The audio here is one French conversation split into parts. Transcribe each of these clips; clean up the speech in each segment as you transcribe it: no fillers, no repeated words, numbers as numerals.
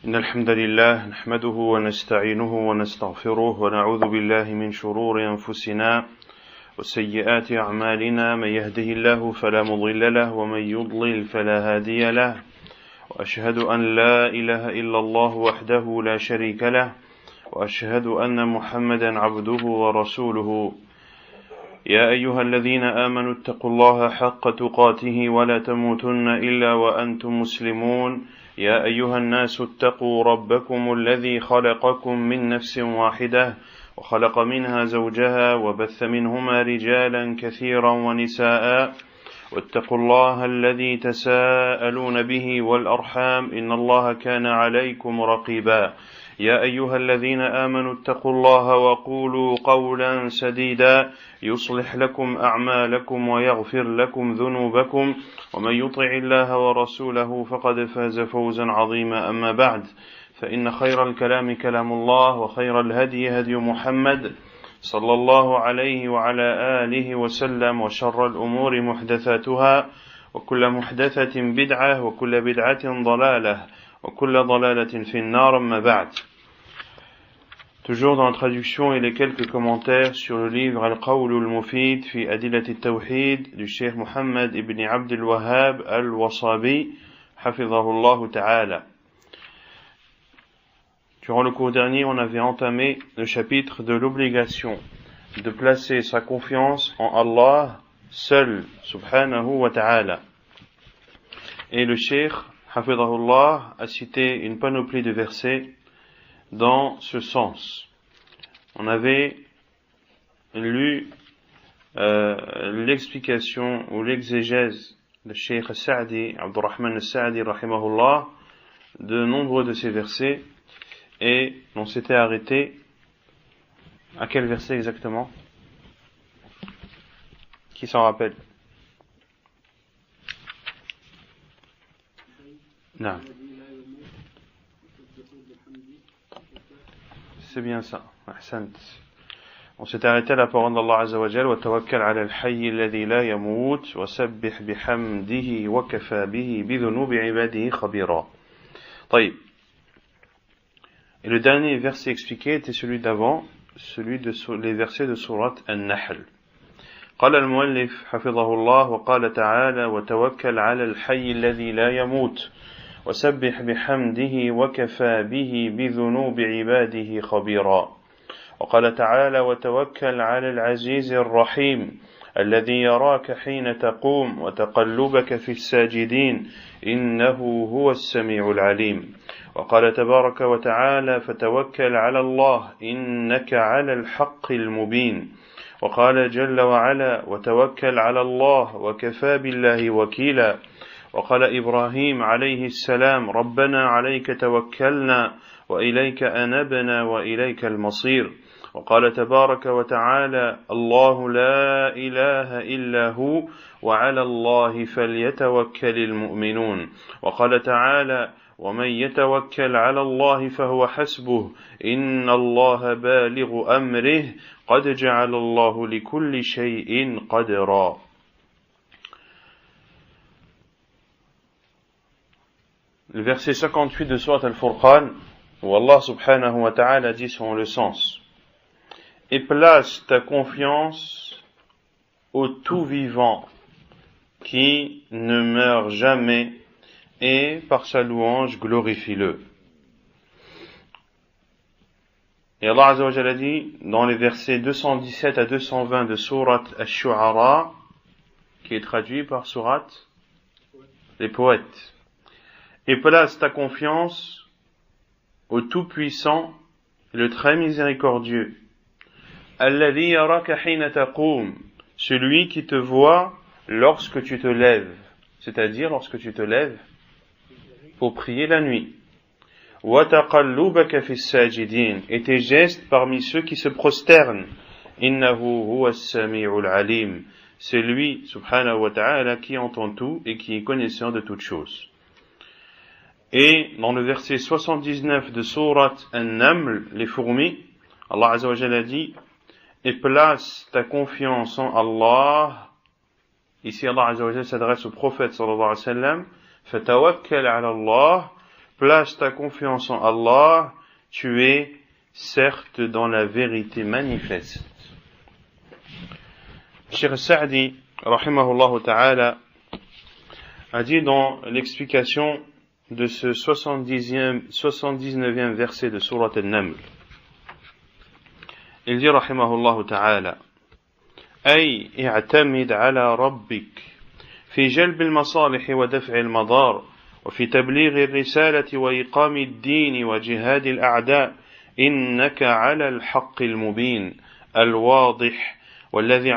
إن الحمد لله نحمده ونستعينه ونستغفره ونعوذ بالله من شرور أنفسنا وسيئات أعمالنا من يهده الله فلا مضل له ومن يضلل فلا هادي له وأشهد أن لا إله إلا الله وحده لا شريك له وأشهد أن محمدا عبده ورسوله يا أيها الذين آمنوا اتقوا الله حق تقاته ولا تموتن إلا وأنتم مسلمون يا أيها الناس اتقوا ربكم الذي خلقكم من نفس واحدة وخلق منها زوجها وبث منهما رجالا كثيرا ونساء واتقوا الله الذي تساءلون به والأرحام إن الله كان عليكم رقيبا يا أيها الذين آمنوا اتقوا الله وقولوا قولا سديدا يصلح لكم أعمالكم ويغفر لكم ذنوبكم ومن يطع الله ورسوله فقد فاز فوزا عظيما أما بعد فإن خير الكلام كلام الله وخير الهدي هدي محمد صلى الله عليه وعلى آله وسلم وشر الأمور محدثاتها وكل محدثة بدعة وكل بدعة ضلالة وكل ضلالة في النار أما بعد. Toujours dans la traduction et les quelques commentaires sur le livre Al-Qawl al-Mufid fi Adilat al-Tawhid du Cheikh Muhammad ibn Abd al-Wahhab al-Wasabi hafidhahullah ta'ala. Durant le cours dernier, on avait entamé le chapitre de l'obligation de placer sa confiance en Allah seul, subhanahu wa ta'ala. Et le Cheikh hafidhahullah a cité une panoplie de versets dans ce sens. On avait lu l'explication ou l'exégèse de Cheikh Sa'di, Abdurrahman Sa'di rahimahullah, de nombreux de ces versets, et on s'était arrêté à quel verset exactement? Qui s'en rappelle? Non. C'est bien ça. Ahsant. On s'est arrêté à la parole d'Allah Azza wa Jal wa tawakkal ala al-hayy alladhi la yamut wa sabbih bihamdihi wa kafa bihi bi dhunubi ibadihi khabira. طيب. Et le dernier verset expliqué était celui d'avant, celui de les versets de sourate An-Nahl. قال المؤلف حفظه الله وقال تعالى وتوكل على الحي الذي لا يموت وسبح بحمده وكفى به بذنوب عباده خبيرا. وقال تعالى وتوكل على العزيز الرحيم الذي يراك حين تقوم وتقلبك في الساجدين إنه هو السميع العليم. وقال تبارك وتعالى فتوكل على الله إنك على الحق المبين. وقال جل وعلا وتوكل على الله وكفى بالله وكيلا. وقال إبراهيم عليه السلام ربنا عليك توكلنا وإليك أنبنا وإليك المصير. وقال تبارك وتعالى الله لا إله إلا هو وعلى الله فليتوكل المؤمنون. وقال تعالى ومن يتوكل على الله فهو حسبه إن الله بالغ أمره قد جعل الله لكل شيء قدرا. Le verset 58 de Surat Al-Furqan, où Allah subhanahu wa ta'ala dit selon le sens: et place ta confiance au tout vivant qui ne meurt jamais, et par sa louange glorifie-le. Et Allah Azza wa Jalla dit dans les versets 217 à 220 de Surat Ash-Shu'ara, qui est traduit par Surat les poètes: et place ta confiance au Tout-Puissant, le Très Miséricordieux, Alladhi yaraka hina taqum, celui qui te voit lorsque tu te lèves, c'est-à-dire lorsque tu te lèves pour prier la nuit. Wa taqallubaka fi sajidin, et tes gestes parmi ceux qui se prosternent. Innahu huwa as-sami'ul alim, c'est lui, subhanahu wa ta'ala, qui entend tout et qui est connaisseur de toutes choses. Et dans le verset 79 de Surat An-Naml, les fourmis, Allah Azza wa Jalla dit: et place ta confiance en Allah. Ici Allah Azza wa Jalla s'adresse au prophète sallallahu alayhi wa sallam: fatawakkal ala Allah, place ta confiance en Allah, tu es certes dans la vérité manifeste. Cheikh Sa'di, rahimahullah ta'ala, a dit dans l'explication de ce 79e verset de Surat An-Naml, il dit rahimahullah ta'ala: أي اعتمد على ربك في جلب المصالح ودفع المضار وفي تبليغ الرسالة وإقام الدين وجهاد الأعداء إنك على الحق المبين الواضح والذي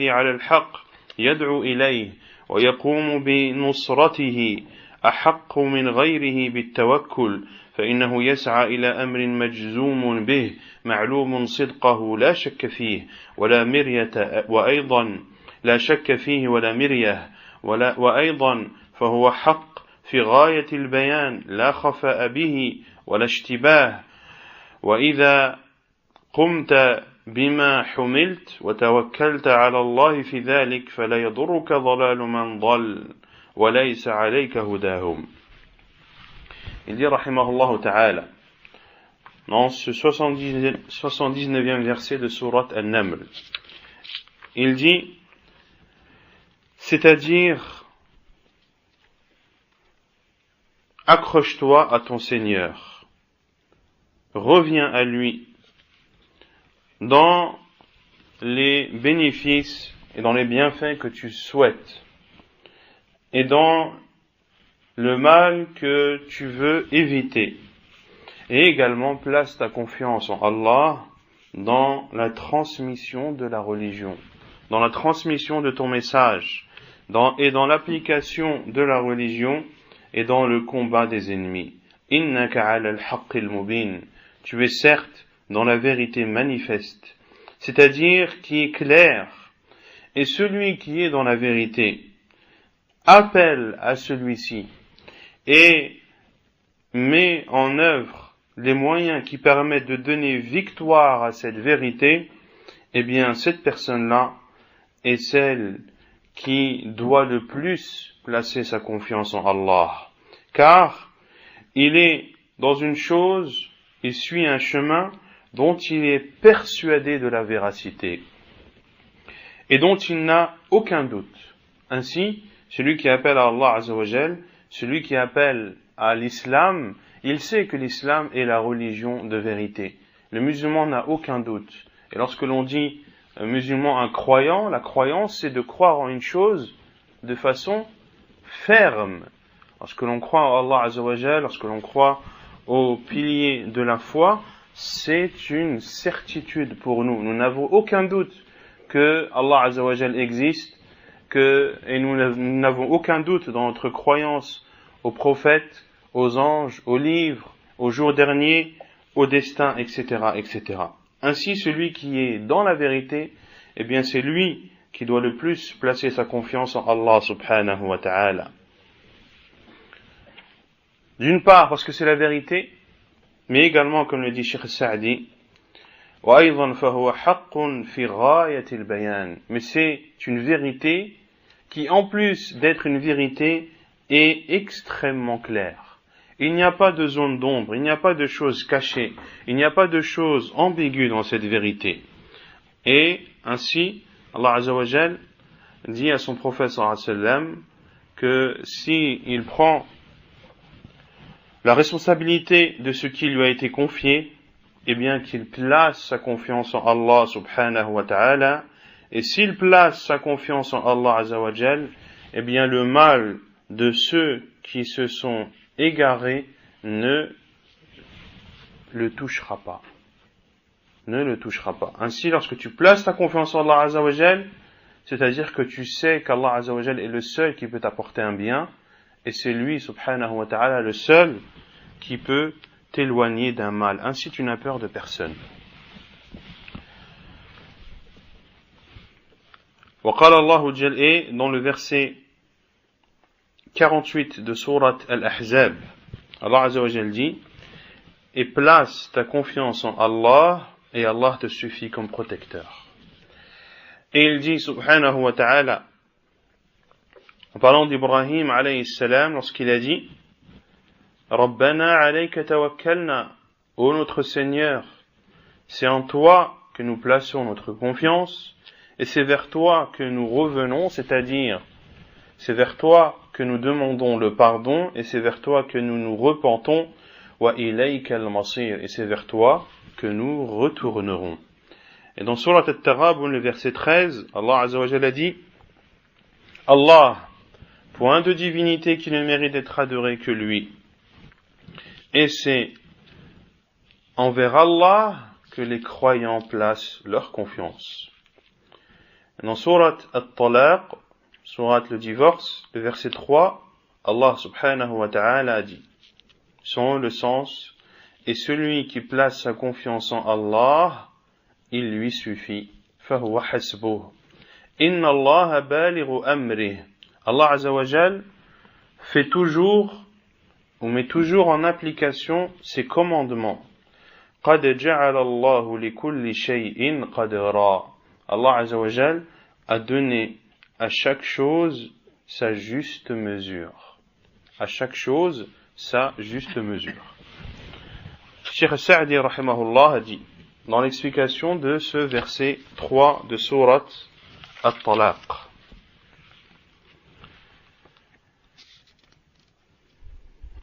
على الحق يدعو إليه ويقوم بنصرته أحق من غيره بالتوكل فإنه يسعى إلى أمر مجزوم به معلوم صدقه لا شك فيه ولا مرية وأيضا لا شك فيه ولا مرية وأيضا فهو حق في غاية البيان لا خفاء به ولا اشتباه وإذا قمت بما حملت وتوكلت على الله في ذلك فلا يضرك ضلال من ضل وليس عليك هداهم. Il dit rahimahullah ta'ala dans ce 79e verset de Surat An-Naml, il dit, c'est-à-dire accroche-toi à ton Seigneur, reviens à lui dans les bénéfices et dans les bienfaits que tu souhaites et dans le mal que tu veux éviter, et également place ta confiance en Allah dans la transmission de la religion, dans la transmission de ton message, et dans l'application de la religion et dans le combat des ennemis. Innaka ala al-haqqil mubin, tu es certes dans la vérité manifeste, c'est-à-dire qui est claire, et celui qui est dans la vérité appelle à celui-ci et met en œuvre les moyens qui permettent de donner victoire à cette vérité, eh bien cette personne-là est celle qui doit le plus placer sa confiance en Allah, car il est dans une chose, il suit un chemin dont il est persuadé de la véracité et dont il n'a aucun doute. Ainsi, celui qui appelle à Allah Azza wa Jal, celui qui appelle à l'islam, il sait que l'islam est la religion de vérité. Le musulman n'a aucun doute. Et lorsque l'on dit un musulman, un croyant, la croyance c'est de croire en une chose de façon ferme. Lorsque l'on croit en Allah Azza wa Jal, lorsque l'on croit aux piliers de la foi, c'est une certitude pour nous. Nous n'avons aucun doute que Allah Azza wa Jal existe, et nous n'avons aucun doute dans notre croyance aux prophètes, aux anges, aux livres, au jour dernier, au destin, etc., etc. Ainsi, celui qui est dans la vérité, eh bien, c'est lui qui doit le plus placer sa confiance en Allah subhanahu wa ta'ala. D'une part, parce que c'est la vérité, mais également, comme le dit Cheikh Sa'di, وَأَيْضًا فَهُوَ حَقٌّ فِي غَايَةِ الْبَيَانِ, mais c'est une vérité qui, en plus d'être une vérité, est extrêmement claire. Il n'y a pas de zone d'ombre, il n'y a pas de choses cachées, il n'y a pas de choses ambiguës dans cette vérité. Et ainsi, Allah Azza wa Jal dit à son prophète sallallahu alayhi wa sallam que s'il prend la responsabilité de ce qui lui a été confié, eh bien qu'il place sa confiance en Allah subhanahu wa ta'ala, et s'il place sa confiance en Allah Azza wa Jal, eh bien le mal de ceux qui se sont égarés ne le touchera pas. Ne le touchera pas. Ainsi, lorsque tu places ta confiance en Allah Azza wa Jal, c'est-à-dire que tu sais qu'Allah Azza wa Jal est le seul qui peut t'apporter un bien, et c'est lui, subhanahu wa ta'ala, le seul qui peut t'éloigner d'un mal. Ainsi, tu n'as peur de personne. وقال الله جل dans le verset 48 de Surat Al-Ahzab, Allah Azza wa Jal dit: et place ta confiance en Allah, et Allah te suffit comme protecteur. Et il dit subhanahu wa ta'ala, en parlant d'Ibrahim alayhi salam, lorsqu'il a dit: Rabbana alayka tawakkalna, ô notre Seigneur, c'est en toi que nous plaçons notre confiance, et c'est vers toi que nous revenons, c'est-à-dire, c'est vers toi que nous demandons le pardon, et c'est vers toi que nous nous repentons, wa ilayka al-masir, et c'est vers toi que nous retournerons. Et dans Surat At-Taghabun, le verset 13, Allah Azza wa Jalla dit, Allah, point de divinité qui ne mérite d'être adoré que lui. Et c'est envers Allah que les croyants placent leur confiance. Dans Surat At-Talaq, Surat le divorce, le verset 3, Allah subhanahu wa ta'ala a dit, selon le sens, et celui qui place sa confiance en Allah, il lui suffit. فَهُوَ حَسْبُهُ إِنَّ اللَّهَ بَالِغُ أَمْرِهِ. Allah Azza wa Jal fait toujours, ou met toujours en application ses commandements. قَدْ جَعَلَ اللَّهُ لِكُلِّ شَيْءٍ قَدْرًا. Allah Azza wa Jal a donné à chaque chose sa juste mesure. À chaque chose sa juste mesure. Cheikh Sa'di rahimahullah a dit, dans l'explication de ce verset 3 de Surat At-Talaq,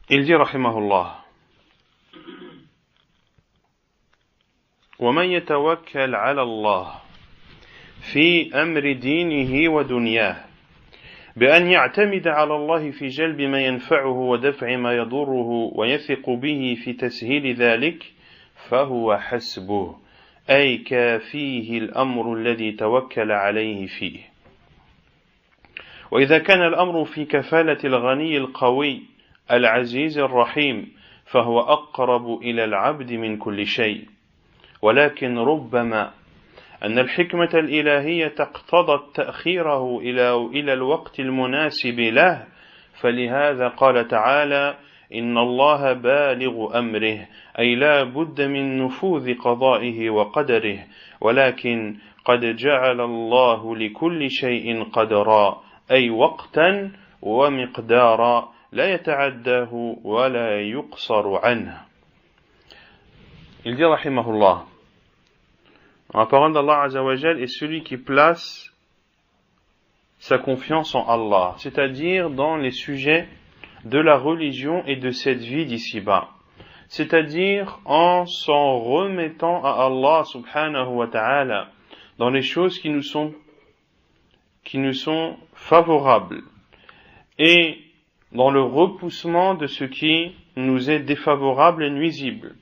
il dit rahimahullah, وَمَنْ يَتَوَكَّلْ عَلَى اللَّهِ في أمر دينه ودنياه بأن يعتمد على الله في جلب ما ينفعه ودفع ما يضره ويثق به في تسهيل ذلك فهو حسبه أي كافيه الأمر الذي توكل عليه فيه. وإذا كان الأمر في كفالة الغني القوي العزيز الرحيم فهو أقرب إلى العبد من كل شيء. ولكن ربما أن الحكمة الإلهية اقتضت تأخيره إلى الوقت المناسب له، فلهذا قال تعالى: إن الله بالغ أمره، أي لا بد من نفوذ قضائه وقدره، ولكن قد جعل الله لكل شيء قدرا، أي وقتا ومقدارا لا يتعداه ولا يقصر عنه. Il dit rahimahullah, la parole d'Allah Azza wa Jal est celui qui place sa confiance en Allah, c'est-à-dire dans les sujets de la religion et de cette vie d'ici-bas, c'est-à-dire en s'en remettant à Allah subhanahu wa ta'ala dans les choses qui nous sont favorables et dans le repoussement de ce qui nous est défavorable et nuisible,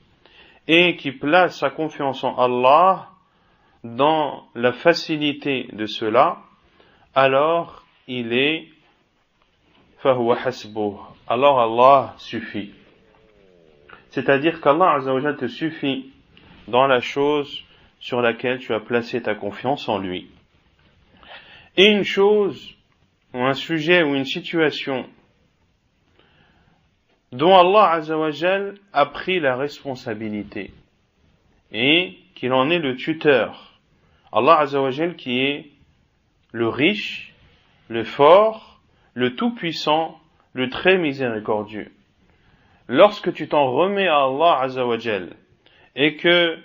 et qui place sa confiance en Allah dans la facilité de cela, alors il est فَهُوَ حَسْبُهُ, alors Allah suffit. C'est-à-dire qu'Allah Azza wa Jalla te suffit dans la chose sur laquelle tu as placé ta confiance en lui. Et une chose, ou un sujet, ou une situation dont Allah Azza wa Jal a pris la responsabilité et qu'il en est le tuteur. Allah Azza wa Jal qui est le riche, le fort, le tout-puissant, le très miséricordieux. Lorsque tu t'en remets à Allah Azza wa Jal et que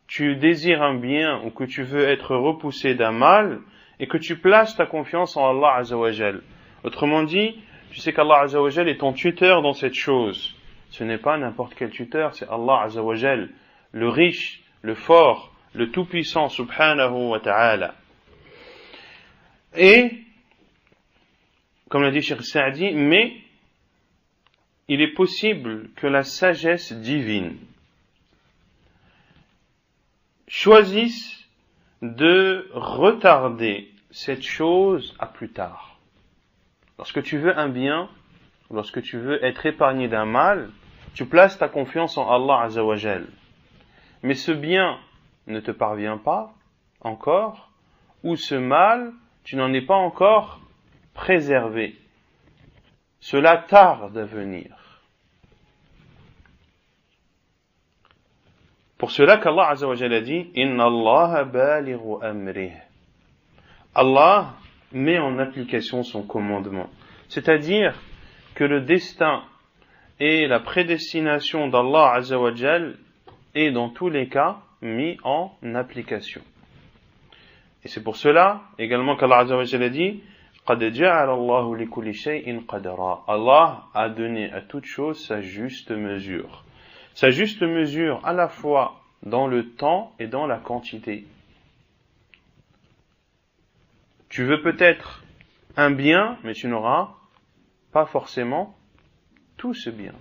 tu désires un bien ou que tu veux être repoussé d'un mal et que tu places ta confiance en Allah Azza wa Jal, autrement dit, tu sais qu'Allah Azza wa Jal est ton tuteur dans cette chose. Ce n'est pas n'importe quel tuteur, c'est Allah Azza wa Jal, le riche, le fort, le tout-puissant, subhanahu wa ta'ala. Et, comme l'a dit Cheikh Sa'di, mais il est possible que la sagesse divine choisisse de retarder cette chose à plus tard. Lorsque tu veux un bien, lorsque tu veux être épargné d'un mal, tu places ta confiance en Allah Azza wa Jal. Mais ce bien ne te parvient pas encore, ou ce mal, tu n'en es pas encore préservé. Cela tarde à venir. Pour cela qu'Allah Azza wa Jal a dit: Inna Allah balighu amrih. Allah met en application son commandement. C'est-à-dire que le destin et la prédestination d'Allah Azza wa Jal est dans tous les cas mis en application. Et c'est pour cela également qu'Allah Azza wa Jal a dit قَدْ جَعَلَ اللَّهُ لِكُلِّ شَيْءٍ قَدْرًا. Allah a donné à toute chose sa juste mesure. Sa juste mesure à la fois dans le temps et dans la quantité. Tu veux peut-être un bien, mais tu n'auras pas forcément tout ce bien.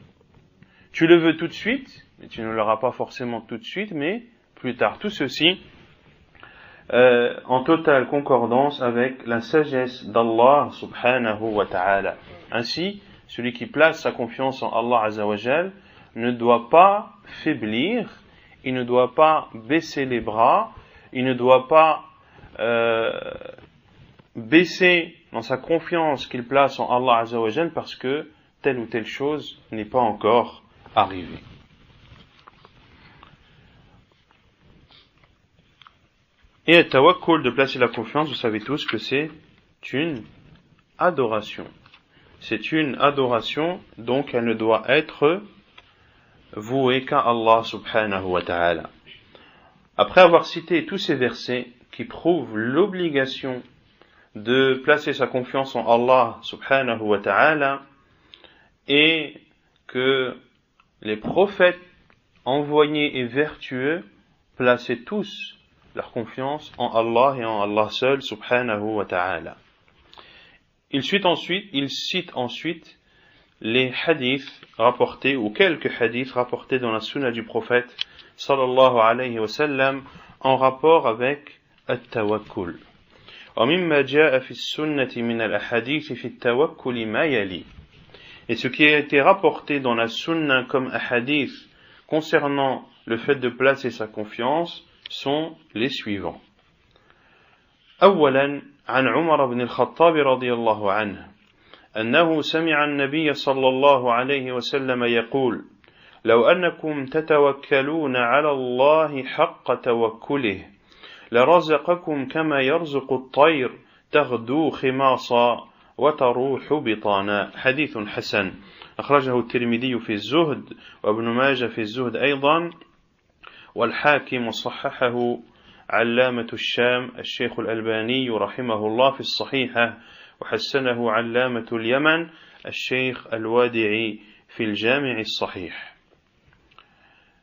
Tu le veux tout de suite, mais tu ne l'auras pas forcément tout de suite, mais plus tard. Tout ceci en totale concordance avec la sagesse d'Allah subhanahu wa ta'ala. Ainsi, celui qui place sa confiance en Allah Azza wa Jal ne doit pas faiblir, il ne doit pas baisser les bras, il ne doit pas baisser dans sa confiance qu'il place en Allah Azza wa Jal parce que telle ou telle chose n'est pas encore arrivée. Et le tawakkul, de placer la confiance, vous savez tous que c'est une adoration. C'est une adoration, donc elle ne doit être vouée qu'à Allah subhanahu wa ta'ala. Après avoir cité tous ces versets qui prouvent l'obligation de placer sa confiance en Allah subhanahu wa ta'ala et que les prophètes envoyés et vertueux plaçaient tous leur confiance en Allah et en Allah seul subhanahu wa ta'ala. Il cite ensuite les hadiths rapportés ou quelques hadiths rapportés dans la sunna du prophète sallallahu alayhi wa sallam en rapport avec at-tawakkul. ومما جاء في السنة من الأحاديث في التوكل ما يلي. Et ce qui a été rapporté dans la sunna comme hadith concernant le fait de placer sa confiance sont les suivants. أولا عن عمر بن الخطاب رضي الله عنه أنه سمع النبي صلى الله عليه وسلم يقول لو أنكم تتوكلون على الله حق توكله لرزقكم كما يرزق الطير تغدو خماصا وتروح بطانا. حديث حسن أخرجه الترمذي في الزهد وابن ماجه في الزهد أيضا والحاكم صححه علامة الشام الشيخ الألباني رحمه الله في الصحيحة وحسنه علامة اليمن الشيخ الوادعي في الجامع الصحيح.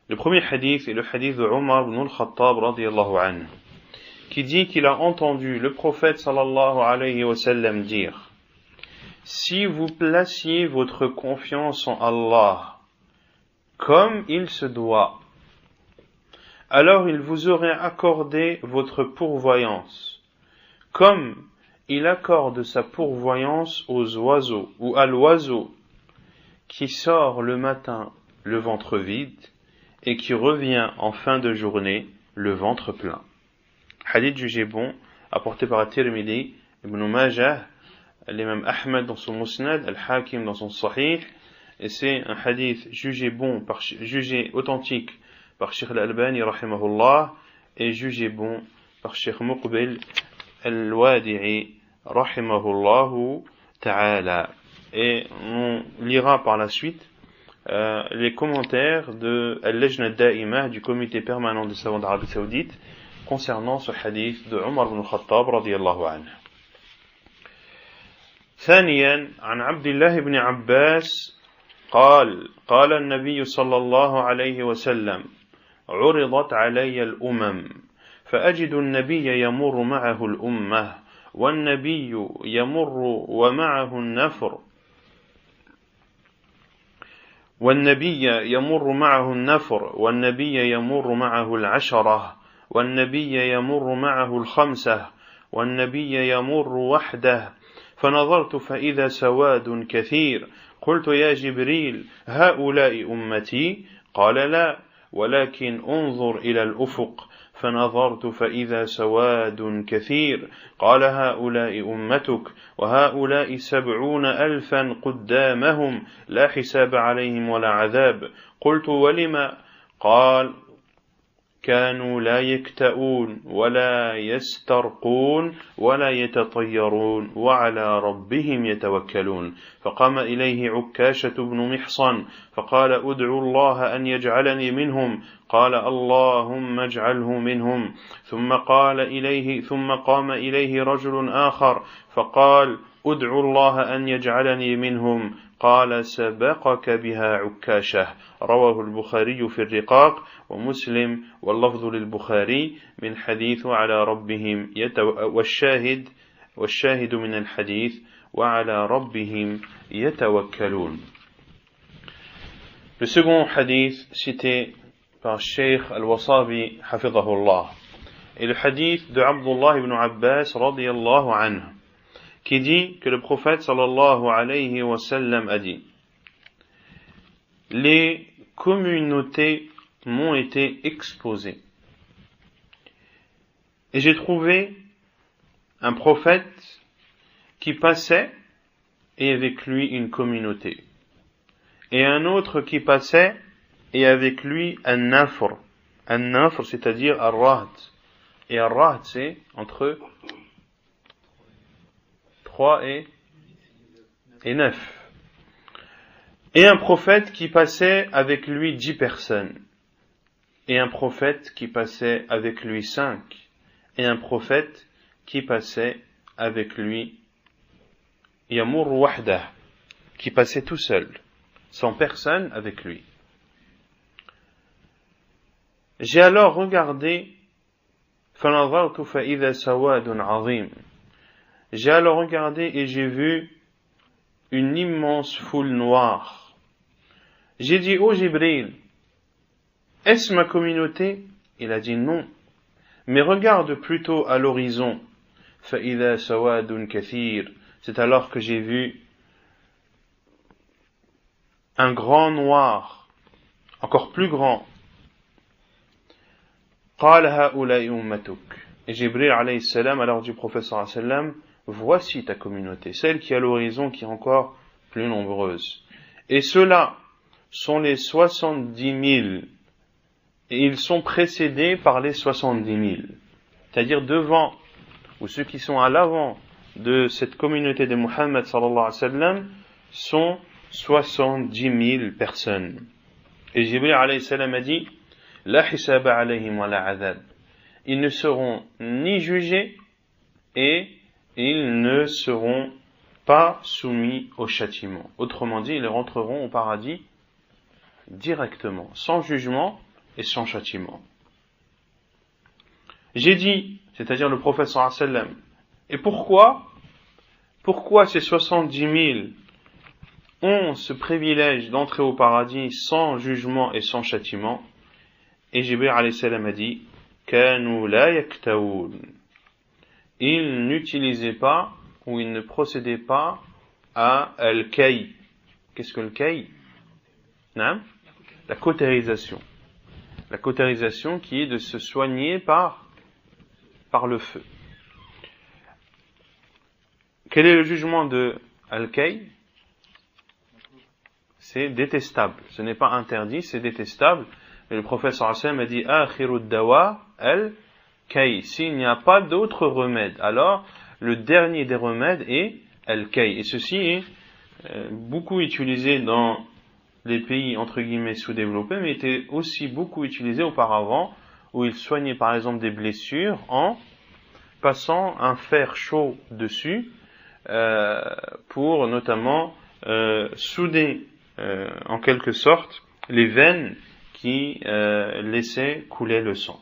Le premier hadith est le hadith de Omar ibn al-Khattab radiyallahu anhu, qui dit qu'il a entendu le prophète sallallahu alayhi wa sallam dire: si vous placiez votre confiance en Allah comme il se doit, alors il vous aurait accordé votre pourvoyance, comme il accorde sa pourvoyance aux oiseaux ou à l'oiseau qui sort le matin le ventre vide et qui revient en fin de journée le ventre plein. Hadith jugé bon, apporté par At-Tirmidhi, Ibn Majah, l'imam Ahmed dans son Musnad, Al-Hakim dans son Sahih, et c'est un hadith jugé bon, jugé authentique par Cheikh Al-Albani rahimahullah et jugé bon par Cheikh Muqbil Al-Wadi'i rahimahullahu ta'ala. Et on lira par la suite les commentaires de Al-Lajna Da'imah du comité permanent des savants d'Arabie Saoudite concernant ce hadith de Omar ibn Khattab radiyallahu anhu. ثانيا عن عبد الله بن عباس قال النبي صلى الله عليه وسلم عرضت علي الأمم فأجد النبي يمر معه الأمة والنبي يمر ومعه النفر والنبي يمر معه العشرة والنبي يمر معه الخمسة والنبي يمر وحده فنظرت فإذا سواد كثير قلت يا جبريل هؤلاء أمتي قال لا ولكن انظر إلى الأفق فنظرت فإذا سواد كثير قال هؤلاء أمتك وهؤلاء 70,000 قدامهم لا حساب عليهم ولا عذاب قلت ولما كانوا لا يكتؤون ولا يسترقون ولا يتطيرون وعلى ربهم يتوكلون فقام إليه عكاشة بن محصن فقال ادعوا الله أن يجعلني منهم قال اللهم اجعله منهم ثم قام إليه رجل آخر فقال ادعوا الله أن يجعلني منهم قال سبقك بها عكاشة رواه البخاري في الرقاق ومسلم واللفظ للبخاري من حديث على ربهم والشاهد من الحديث وعلى ربهم يتوكلون. Le second hadith cité par Cheikh Al-Wasabi hafidhahullah est le hadith de Abdullah ibn Abbas radiyallahu anhu qui dit que le prophète sallallahu alayhi wa sallam a dit: les communautés m'ont été exposées et j'ai trouvé un prophète qui passait et avec lui une communauté et un autre qui passait et avec lui un nafr, c'est-à-dire ar-rahd, et ar-rahd c'est entre 3 et 9. Et un prophète qui passait avec lui 10 personnes. Et un prophète qui passait avec lui 5. Et un prophète qui passait avec lui Yamur Wahdah, qui passait tout seul, sans personne avec lui. J'ai alors regardé فَنَظَرْتُ فَإِذَا سَوَادٌ عَظِيمٌ. J'ai alors regardé et j'ai vu une immense foule noire. J'ai dit: ô Jibril, est-ce ma communauté? Il a dit non, mais regarde plutôt à l'horizon. فَإِذَا سَوَادٌ كَثِيرٌ. C'est alors que j'ai vu un grand noir, encore plus grand. قَالَ هَؤُلَاءِ أُمَّتُكَ. Et Jibril alayhi salam alors du prophète sallallahu alayhi wa sallam: voici ta communauté, celle qui est à l'horizon, qui est encore plus nombreuse. Et ceux-là sont les 70 000, et ils sont précédés par les 70 000. C'est-à-dire devant, ou ceux qui sont à l'avant de cette communauté de Muhammad sallallahu alayhi wa sallam sont 70 000 personnes. Et Jibril alayhi salam a dit: La hisaba alayhim wa la adhab. Ils ne seront ni jugés et ils ne seront pas soumis au châtiment. Autrement dit, ils rentreront au paradis directement, sans jugement et sans châtiment. J'ai dit, c'est-à-dire le prophète sallallahu alayhi wa sallam, et pourquoi ces 70 000 ont ce privilège d'entrer au paradis sans jugement et sans châtiment? Et Jibril alayhi salam a dit: Kanu la yaktaoun. Ils n'utilisaient pas ou ils ne procédaient pas à al-kay. Qu'est-ce que le kay? La cautérisation. La cautérisation qui est de se soigner par le feu. Quel est le jugement de al-kay? C'est détestable. Ce n'est pas interdit, c'est détestable. Et le prophète sallallahu alayhi wa sallam a dit: Akhiru dawa al-kay. S'il n'y a pas d'autre remède, alors le dernier des remèdes est al-kay. Et ceci est beaucoup utilisé dans les pays entre guillemets sous-développés, mais était aussi beaucoup utilisé auparavant, où ils soignaient par exemple des blessures en passant un fer chaud dessus pour notamment souder en quelque sorte les veines qui laissaient couler le sang.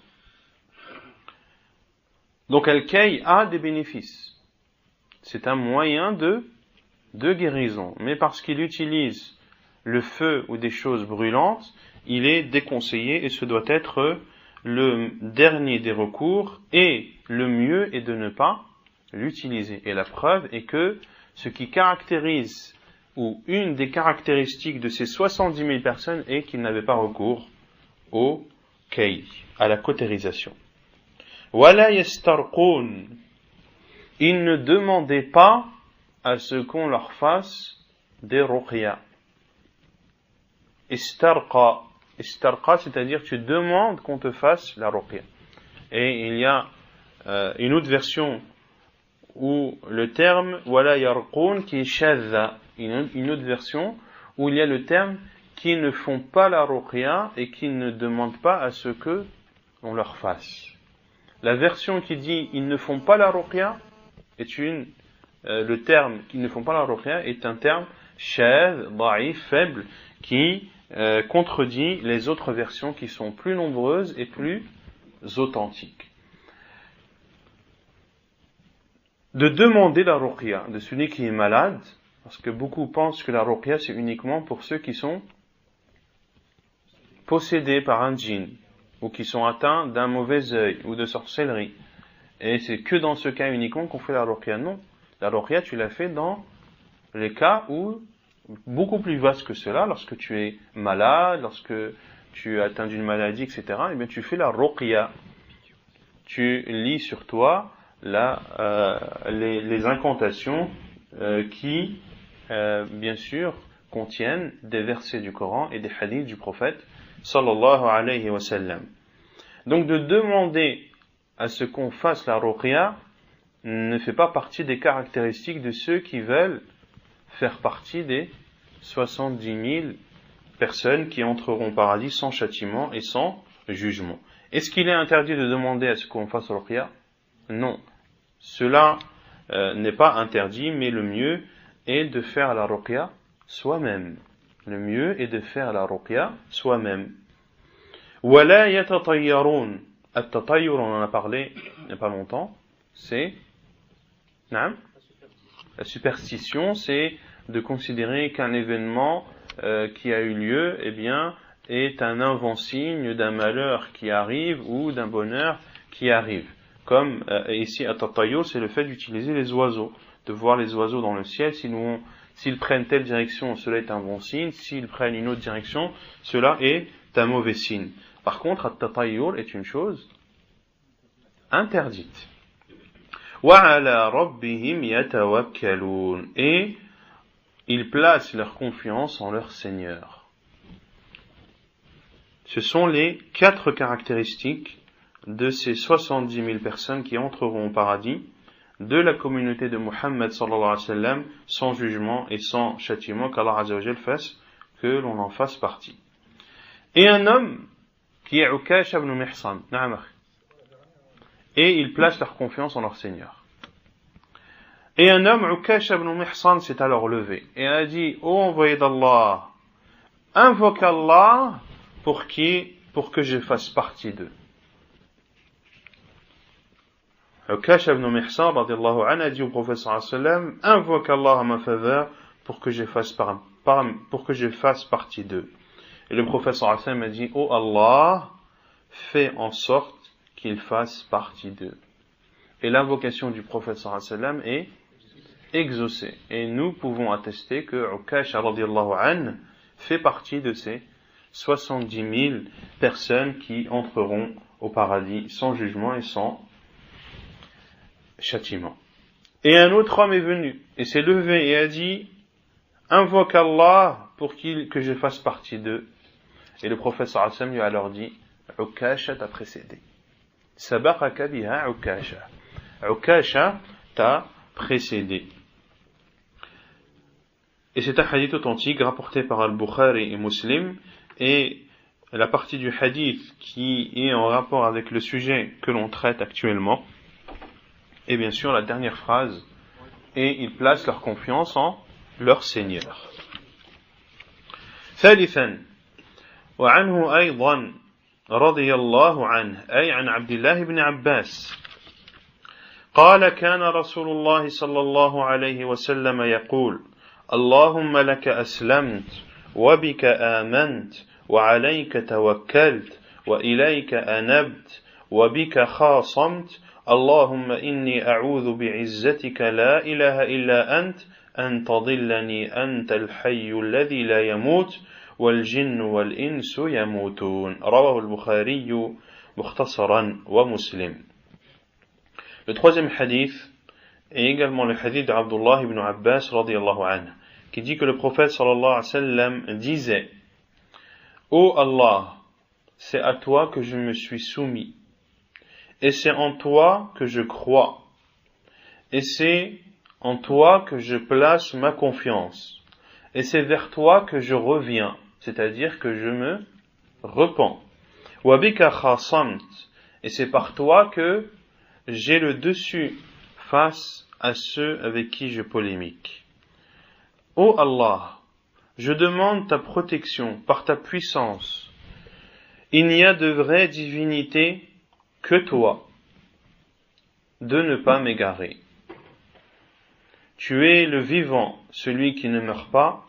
Donc al-kay a des bénéfices. C'est un moyen de guérison. Mais parce qu'il utilise le feu ou des choses brûlantes, il est déconseillé et ce doit être le dernier des recours, et le mieux est de ne pas l'utiliser. Et la preuve est que ce qui caractérise, ou une des caractéristiques de ces 70 000 personnes, est qu'ils n'avaient pas recours au kay, à la cautérisation. Wala yastarqun. Ils ne demandaient pas à ce qu'on leur fasse des ruqya. Istarqa, istarqa, c'est-à-dire tu demandes qu'on te fasse la ruqya. Et il y a une autre version où le terme wala yarqun qui est shadha, une autre version où il y a le terme qui ne font pas la ruqya et qui ne demandent pas à ce que on leur fasse. La version qui dit ils ne font pas la ruqya est le terme qu'ils ne font pas la ruqya est un terme shadh, da'if, faible, qui contredit les autres versions qui sont plus nombreuses et plus authentiques. De demander la ruqya de celui qui est malade, parce que beaucoup pensent que la ruqya c'est uniquement pour ceux qui sont possédés par un djinn, ou qui sont atteints d'un mauvais œil, ou de sorcellerie. Et c'est que dans ce cas uniquement qu'on fait la ruqya. Non, la ruqya tu l'as fait dans les cas où, beaucoup plus vaste que cela, lorsque tu es malade, lorsque tu es atteint d'une maladie, etc., et bien tu fais la ruqya. Tu lis sur toi les incantations qui, bien sûr, contiennent des versets du Coran et des hadiths du prophète sallallahu alayhi wa sallam. Donc de demander à ce qu'on fasse la ruqya ne fait pas partie des caractéristiques de ceux qui veulent faire partie des 70 000 personnes qui entreront au paradis sans châtiment et sans jugement. Est-ce qu'il est interdit de demander à ce qu'on fasse la ruqya? Non. Cela n'est pas interdit, mais le mieux est de faire la ruqya soi-même. Le mieux est de faire la ruqya soi-même. Wala yatatayyarun. At-tatayyur, on en a parlé il n'y a pas longtemps, c'est la superstition, c'est de considérer qu'un événement qui a eu lieu, eh bien, est un avant-signe d'un malheur qui arrive ou d'un bonheur qui arrive. Comme ici, at-tatayyur, c'est le fait d'utiliser les oiseaux, de voir les oiseaux dans le ciel. S'ils prennent telle direction, cela est un bon signe. S'ils prennent une autre direction, cela est un mauvais signe. Par contre, at-tatayyur est une chose interdite. وَعَلَى رَبِّهِمْ يَتَوَكَّلُونَ. Et ils placent leur confiance en leur Seigneur. Ce sont les 4 caractéristiques de ces 70 000 personnes qui entreront au paradis de la communauté de Muhammad sallallahu alayhi wa sallam, sans jugement et sans châtiment, qu'Allah azza wa jal fasse que l'on en fasse partie. Et un homme qui est Ukasha ibn Mihsan, et ils placent leur confiance en leur Seigneur. Et un homme, Ukasha ibn Mihsan, s'est alors levé et a dit: ô envoyé d'Allah, invoque Allah pour que je fasse partie d'eux. Ukasha ibn Mihsan radiallahu anhu a dit au prophète sallallahu alayhi wa sallam: invoque Allah à ma faveur pour que je fasse partie d'eux. Et le prophète sallallahu alayhi wa sallam a dit: ô Allah, fais en sorte qu'ils fassent partie d'eux. Et l'invocation du prophète sallallahu alayhi wa sallam est exaucée. Et nous pouvons attester que Ukasha radiallahu anhu fait partie de ces 70 000 personnes qui entreront au paradis sans jugement et sans châtiment. Et un autre homme est venu et s'est levé et a dit: invoque Allah pour que je fasse partie d'eux. Et le prophète sallallahu alayhi wa sallam lui a alors dit: Ukasha t'a précédé. Sabaqaka biha Ukasha. Ukasha t'a précédé. Et c'est un hadith authentique rapporté par Al-Bukhari et Muslim, et la partie du hadith qui est en rapport avec le sujet que l'on traite actuellement est bien sûr la dernière phrase: et ils placent leur confiance en leur Seigneur. ثالثا وعنه أيضا رضي الله عنه أي عن عبد الله بن عباس قال كان رسول الله صلى الله عليه وسلم يقول: اللهم لك أسلمت وبك آمنت وعليك توكلت وإليك أنبت وبك خاصمت اللهم إني أعوذ بعزتك لا إله إلا أنت أن تضلني أنت الحي الذي لا يموت والجن والإنس يموتون. رواه البخاري مختصرا ومسلم. Le troisième hadith est également le hadith d'Abdullah ibn Abbas radiyallahu anhu, qui dit que le prophète sallallahu alayhi wa sallam disait: Ô Allah, c'est à toi que je me suis soumis, et c'est en toi que je crois, et c'est en toi que je place ma confiance, et c'est vers toi que je reviens, c'est-à-dire que je me repens. Wa bika khasamt, et c'est par toi que j'ai le dessus face à ceux avec qui je polémique. Ô Allah, je demande ta protection par ta puissance. Il n'y a de vraie divinité que toi, de ne pas m'égarer. Tu es le vivant, celui qui ne meurt pas,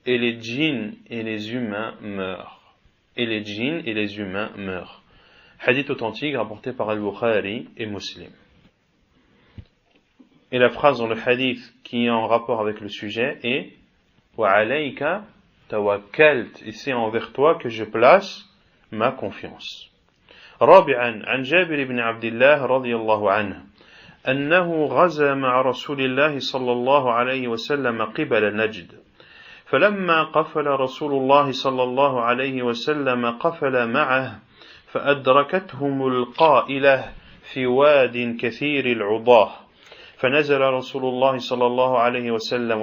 et les djinns et les humains meurent. Et les djinns et les humains meurent. Hadith authentique rapporté par Al-Bukhari et Muslim. Et la phrase dans le hadith qui est en rapport avec le sujet est Wa alayka tawakkalt, et c'est envers toi que je place ma confiance. رابعا عن جابر بن عبد الله رضي الله عنه أنه غزا مع رسول الله صلى الله عليه وسلم قبل نجد فلما قفل رسول الله صلى الله عليه وسلم قفل معه فأدركتهم القائلة في واد كثير العضاه فنزل رسول الله صلى الله عليه وسلم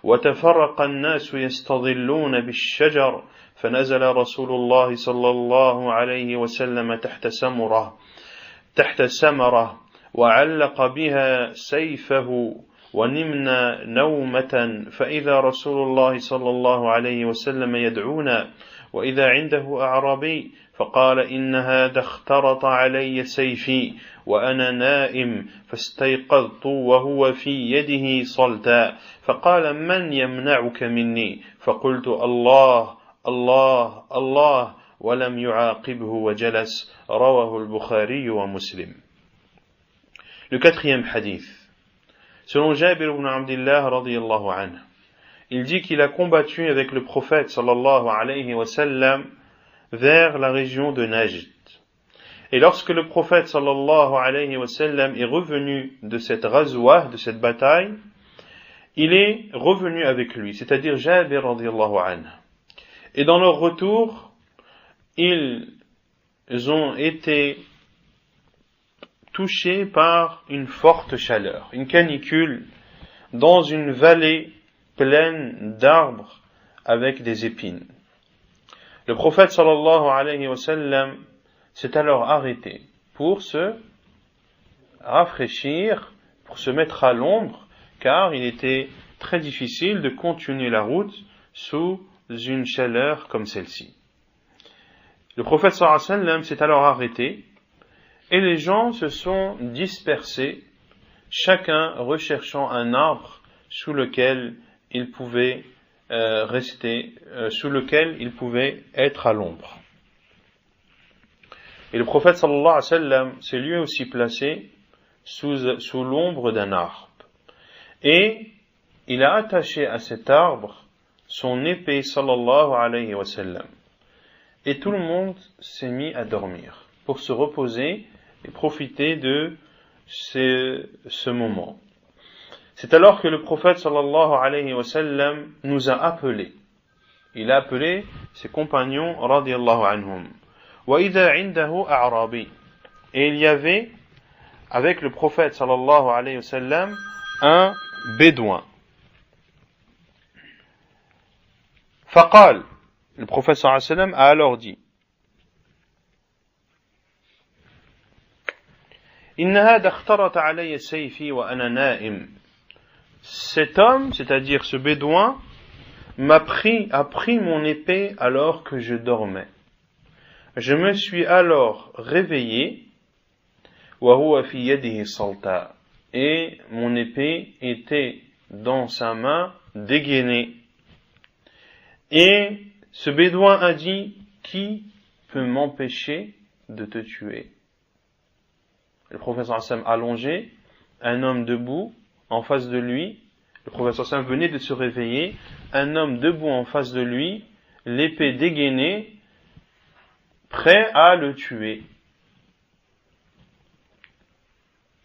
وتفرق الناس يستظلون بالشجر فنزل رسول الله صلى الله عليه وسلم تحت سمرة وعلق بها سيفه ونمنا نومة فإذا رسول الله صلى الله عليه وسلم يدعونا وإذا عنده أعرابي فقال إن هذا اخترط علي سيفي وأنا نائم فاستيقظت وهو في يده صلتا فقال من يمنعك مني فقلت الله الله الله ولم يعاقبه وجلس رواه البخاري ومسلم. Le quatrième hadith. Selon Jabir ibn Abdillah radiyallahu anhu, il dit qu'il a combattu avec le prophète sallallahu alayhi wa sallam vers la région de Najd. Et lorsque le prophète sallallahu alayhi wa sallam est revenu de cette ghazwa, de cette bataille, il est revenu avec lui, c'est-à-dire Jabir radiyallahu anhu. Et dans leur retour, ils ont été touchés par une forte chaleur, une canicule, dans une vallée pleine d'arbres avec des épines. Le prophète sallallahu alayhi wa sallam s'est alors arrêté pour se rafraîchir, pour se mettre à l'ombre, car il était très difficile de continuer la route sous une chaleur comme celle-ci. Le prophète sallallahu alayhi wa sallam s'est alors arrêté et les gens se sont dispersés, chacun recherchant un arbre sous lequel il pouvait sous lequel il pouvait être à l'ombre. Et le prophète sallallahu alayhi wa sallam s'est lui aussi placé sous l'ombre d'un arbre. Et il a attaché à cet arbre son épée sallallahu alayhi wa sallam. Et tout le monde s'est mis à dormir pour se reposer et profiter de ce moment. C'est alors que le prophète sallallahu alayhi wa sallam nous a appelés. Il a appelé ses compagnons radiyallahu anhum. Wa idha indahu a'rabi. Et il y avait avec le prophète sallallahu alayhi wa sallam un bédouin. Faqal. Le prophète sallallahu alayhi wa sallam a alors dit Inna hadha ikhtarata alayya sayfi wa ana na'im. Cet homme, c'est-à-dire ce bédouin, a pris mon épée alors que je dormais. Je me suis alors réveillé, wa huwa fi yadihi salta, et mon épée était dans sa main dégainée. Et ce bédouin a dit, qui peut m'empêcher de te tuer? Le prophète sallallahu alayhi wa sallam allongé, un homme debout, en face de lui, le prophète sallallahu alayhi wa sallam venait de se réveiller, un homme debout en face de lui, l'épée dégainée, prêt à le tuer.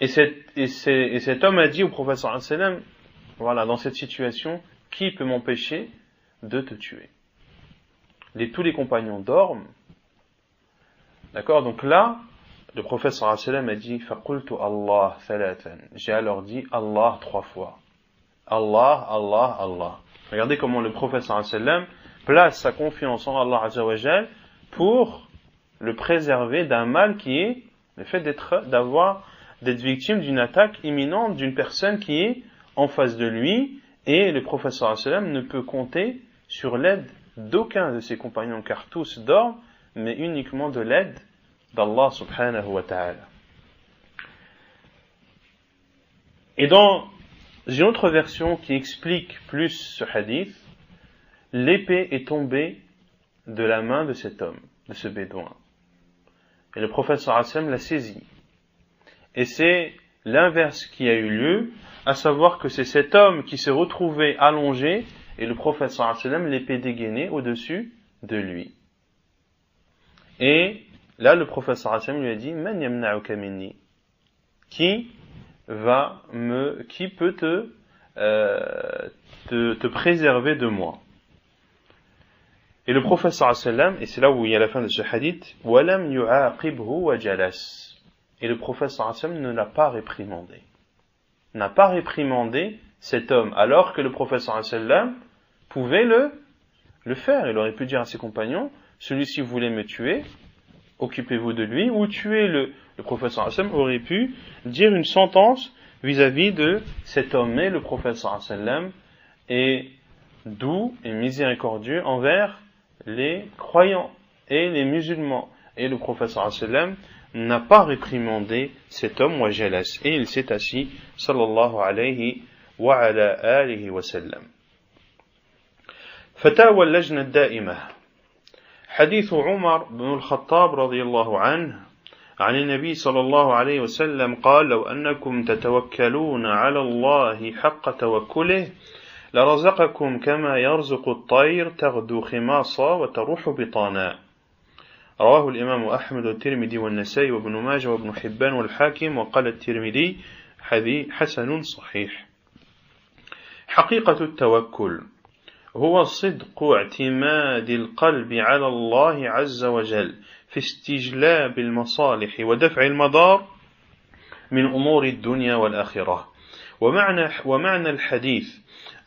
Et cet homme a dit au prophète sallallahu alayhi wa sallam, voilà, dans cette situation, qui peut m'empêcher de te tuer? tous les compagnons dorment, d'accord, donc là, le prophète sallallahu alayhi wa sallam a dit فَقُلْتُ Allah thalathan. J'ai alors dit Allah 3 fois. Allah, Allah, Allah. Regardez comment le prophète sallallahu alayhi wa sallam place sa confiance en Allah azza wa jal pour le préserver d'un mal qui est le fait d'être victime d'une attaque imminente d'une personne qui est en face de lui, et le prophète sallallahu alayhi wa sallam ne peut compter sur l'aide d'aucun de ses compagnons car tous dorment, mais uniquement de l'aide d'Allah subhanahu wa ta'ala. Et dans une autre version qui explique plus ce hadith, l'épée est tombée de la main de cet homme, de ce bédouin. Et le prophète sallallahu alayhi wa sallam l'a saisie. Et c'est l'inverse qui a eu lieu, à savoir que c'est cet homme qui s'est retrouvé allongé et le prophète sallallahu alayhi wa sallam l'épée dégainée au-dessus de lui. Et là, le prophète sallallahu alayhi wa sallam lui a dit Man yamna'uka minni? Qui peut te préserver de moi? Et le prophète sallallahu alayhi wa sallam, et c'est là où il y a la fin de ce hadith, walam yu'aqibhu wa jalas. Et le prophète sallallahu alayhi wa sallam ne l'a pas réprimandé. N'a pas réprimandé cet homme, alors que le prophète sallallahu alayhi wa sallam pouvait le faire. Il aurait pu dire à ses compagnons, celui-ci voulait me tuer, occupez-vous de lui, ou tuez le prophète sallallahu alayhi wa sallam aurait pu dire une sentence vis-à-vis de cet homme. Mais le prophète sallallahu alayhi wa sallam est doux et miséricordieux envers les croyants et les musulmans. Et le prophète sallallahu alayhi wa sallam n'a pas réprimandé cet homme, wa jalas, et il s'est assis, sallallahu alayhi wa ala alihi wa sallam. فتاوى اللجنة الدائمة حديث عمر بن الخطاب رضي الله عنه عن النبي صلى الله عليه وسلم قال لو أنكم تتوكلون على الله حق توكله لرزقكم كما يرزق الطير تغدو خماصا وتروح بطانا. رواه الإمام أحمد والترمذي والنسائي وابن ماجه وابن حبان والحاكم وقال الترمذي حسن صحيح. حقيقة التوكل هو صدق اعتماد القلب على الله عز وجل في استجلاب المصالح ودفع المضار من أمور الدنيا والآخرة. ومعنى الحديث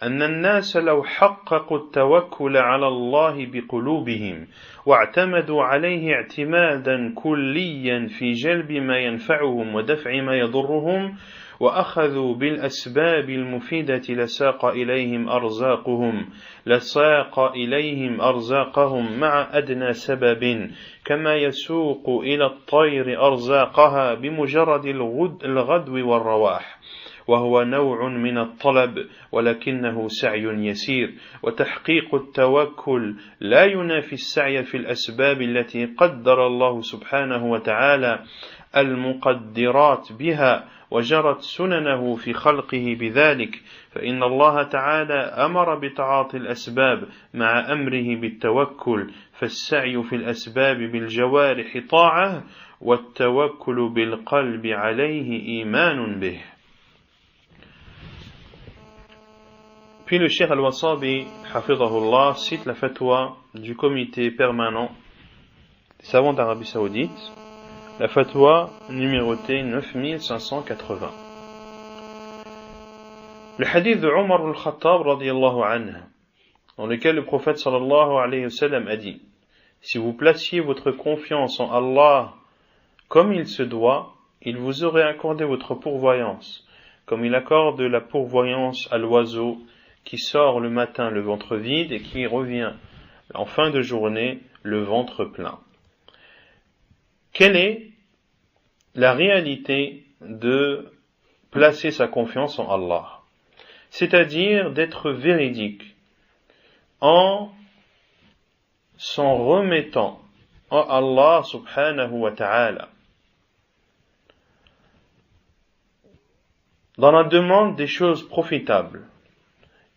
أن الناس لو حققوا التوكل على الله بقلوبهم واعتمدوا عليه اعتمادا كليا في جلب ما ينفعهم ودفع ما يضرهم وأخذوا بالأسباب المفيدة لساق إليهم أرزاقهم مع أدنى سبب كما يسوق إلى الطير أرزاقها بمجرد الغدو والرواح، وهو نوع من الطلب ولكنه سعي يسير. وتحقيق التوكل لا ينافي السعي في الأسباب التي قدر الله سبحانه وتعالى المقدرات بها وجرت سننه في خلقه بذلك، فإن الله تعالى أمر بتعاطي الأسباب مع أمره بالتوكل، فالسعي في الأسباب بالجوارح طاعة والتوكل بالقلب عليه إيمان به. Puis le Cheikh Al-Wasabi, hafidhahullah, cite la fatwa du comité permanent des savants d'Arabie Saoudite, la fatwa numérotée 9580. Le hadith de Omar al-Khattab radiyallahu anhu, dans lequel le prophète sallallahu alayhi wa sallam a dit: si vous placiez votre confiance en Allah comme il se doit, il vous aurait accordé votre pourvoyance, comme il accorde la pourvoyance à l'oiseau qui sort le matin le ventre vide et qui revient en fin de journée le ventre plein. Quelle est la réalité de placer sa confiance en Allah? C'est-à-dire d'être véridique en s'en remettant en Allah subhanahu wa ta'ala, dans la demande des choses profitables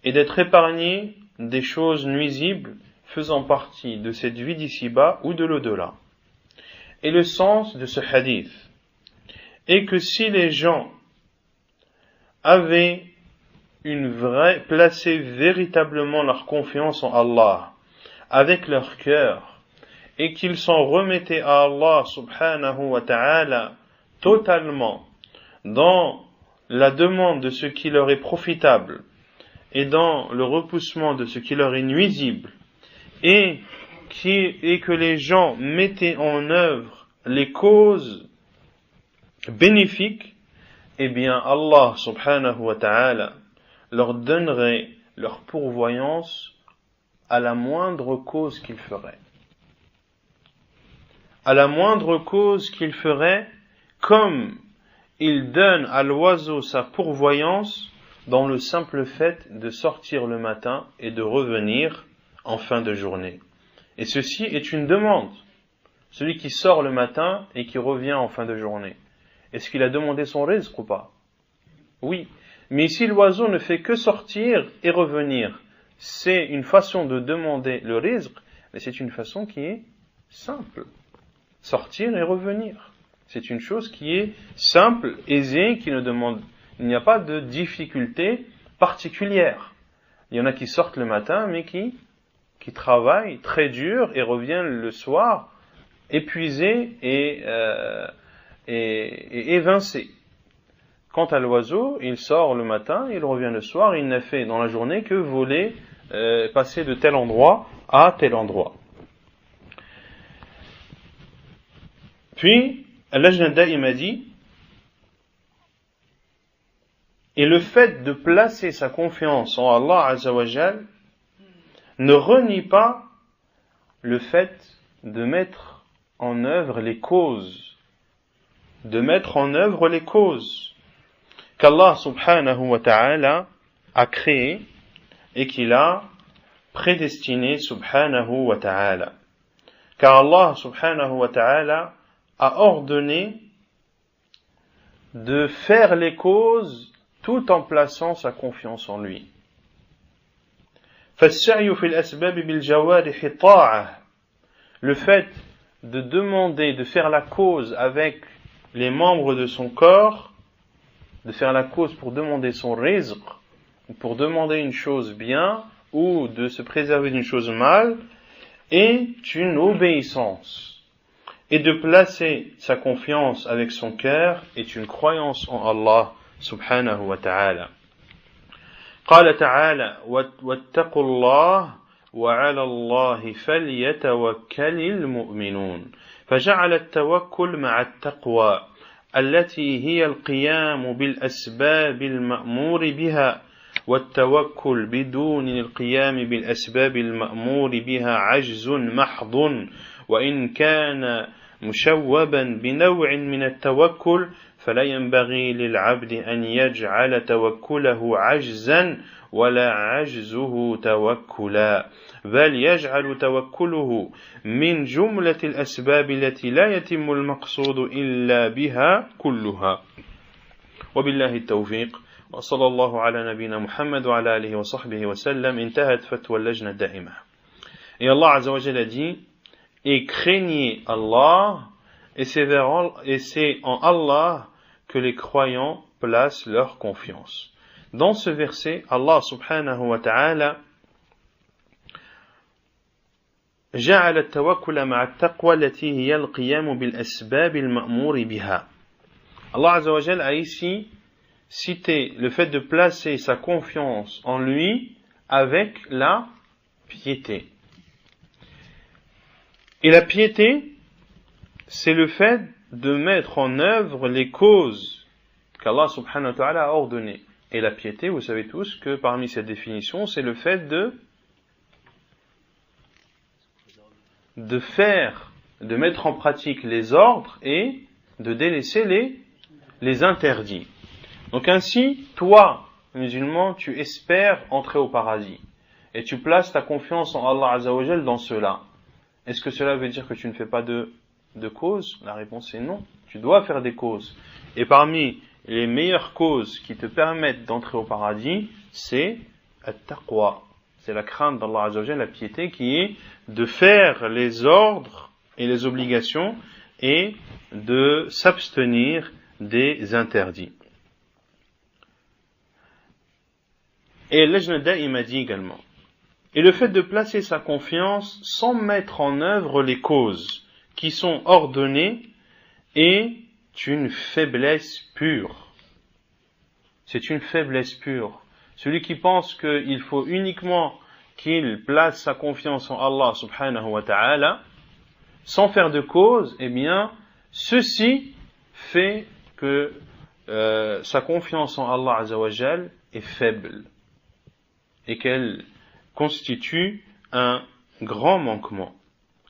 et d'être épargné des choses nuisibles faisant partie de cette vie d'ici-bas ou de l'au-delà. Et le sens de ce hadith est que si les gens avaient placé véritablement leur confiance en Allah, avec leur cœur et qu'ils s'en remettaient à Allah subhanahu wa ta'ala totalement dans la demande de ce qui leur est profitable et dans le repoussement de ce qui leur est nuisible, et que les gens mettaient en œuvre les causes bénéfiques, eh bien Allah subhanahu wa ta'ala leur donnerait leur pourvoyance à la moindre cause qu'ils feraient. À la moindre cause qu'ils feraient, comme il donne à l'oiseau sa pourvoyance dans le simple fait de sortir le matin et de revenir en fin de journée. Et ceci est une demande. Celui qui sort le matin et qui revient en fin de journée, est-ce qu'il a demandé son rizq ou pas? Oui. Mais si l'oiseau ne fait que sortir et revenir, c'est une façon de demander le rizq, mais c'est une façon qui est simple. Sortir et revenir. C'est une chose qui est simple, aisée, qui ne demande, il n'y a pas de difficulté particulière. Il y en a qui sortent le matin, mais qui travaillent très dur et reviennent le soir épuisés et évincés. Quant à l'oiseau, il sort le matin, il revient le soir, il n'a fait dans la journée que voler, passer de tel endroit à tel endroit. Puis, Al-Lajna Da'ima dit, et le fait de placer sa confiance en Allah Azza wa Jal ne renie pas le fait de mettre en œuvre les causes, qu'Allah subhanahu wa ta'ala a créé et qu'il a prédestiné subhanahu wa ta'ala. Car Allah subhanahu wa ta'ala a ordonné de faire les causes tout en plaçant sa confiance en lui. فَالسَّعْيُ فِي الْأَسْبَابِ بِالْجَوَارِحِ طَاعَةٌ. Le fait de demander, de faire la cause avec les membres de son corps, de faire la cause pour demander son rizq, pour demander une chose bien, ou de se préserver d'une chose mal, est une obéissance. Et de placer sa confiance avec son cœur est une croyance en Allah subhanahu wa ta'ala. قال تعالى واتقوا الله وعلى الله فليتوكل المؤمنون فجعل التوكل مع التقوى التي هي القيام بالأسباب المأمور بها والتوكل بدون القيام بالأسباب المأمور بها عجز محض وإن كان مشوبا بنوع من التوكل فلا ينبغي للعبد أن يجعل توكله عجزا ولا عجزه توكلا بل يجعل توكله من جملة الأسباب التي لا يتم المقصود إلا بها كلها وبالله التوفيق وصلى الله على نبينا محمد وعلى آله وصحبه وسلم انتهت فتوى اللجنة الدائمة. Et Allah Azza wa Jalla dit, et craignez Allah, et c'est en Allah que les croyants placent leur confiance. Dans ce verset, Allah subhanahu wa ta'ala جعل التوكل مع التقوى التي هي القيام بالأسباب المأمور بها. Allah Azza wa Jalla a ici cité le fait de placer sa confiance en lui avec la piété. Et la piété, c'est le fait de mettre en œuvre les causes qu'Allah subhanahu wa ta'ala a ordonnées. Et la piété, vous savez tous que parmi ces définitions, c'est le fait de mettre en pratique les ordres et de délaisser les interdits. Donc ainsi, toi, musulman, tu espères entrer au paradis. Et tu places ta confiance en Allah Azza wa Jal dans cela. Est-ce que cela veut dire que tu ne fais pas de causes? La réponse est non. Tu dois faire des causes. Et parmi les meilleures causes qui te permettent d'entrer au paradis, c'est at-taqwa. C'est la crainte d'Allah Azza wa Jal, la piété, qui est de faire les ordres et les obligations et de s'abstenir des interdits. Et Lajna Da'ima dit également, Et le fait de placer sa confiance sans mettre en œuvre les causes qui sont ordonnées est une faiblesse pure. C'est une faiblesse pure. Celui qui pense qu'il faut uniquement qu'il place sa confiance en Allah subhanahu wa ta'ala, sans faire de cause, eh bien, ceci fait que sa confiance en Allah azza wa jal est faible et qu'elle constitue un grand manquement.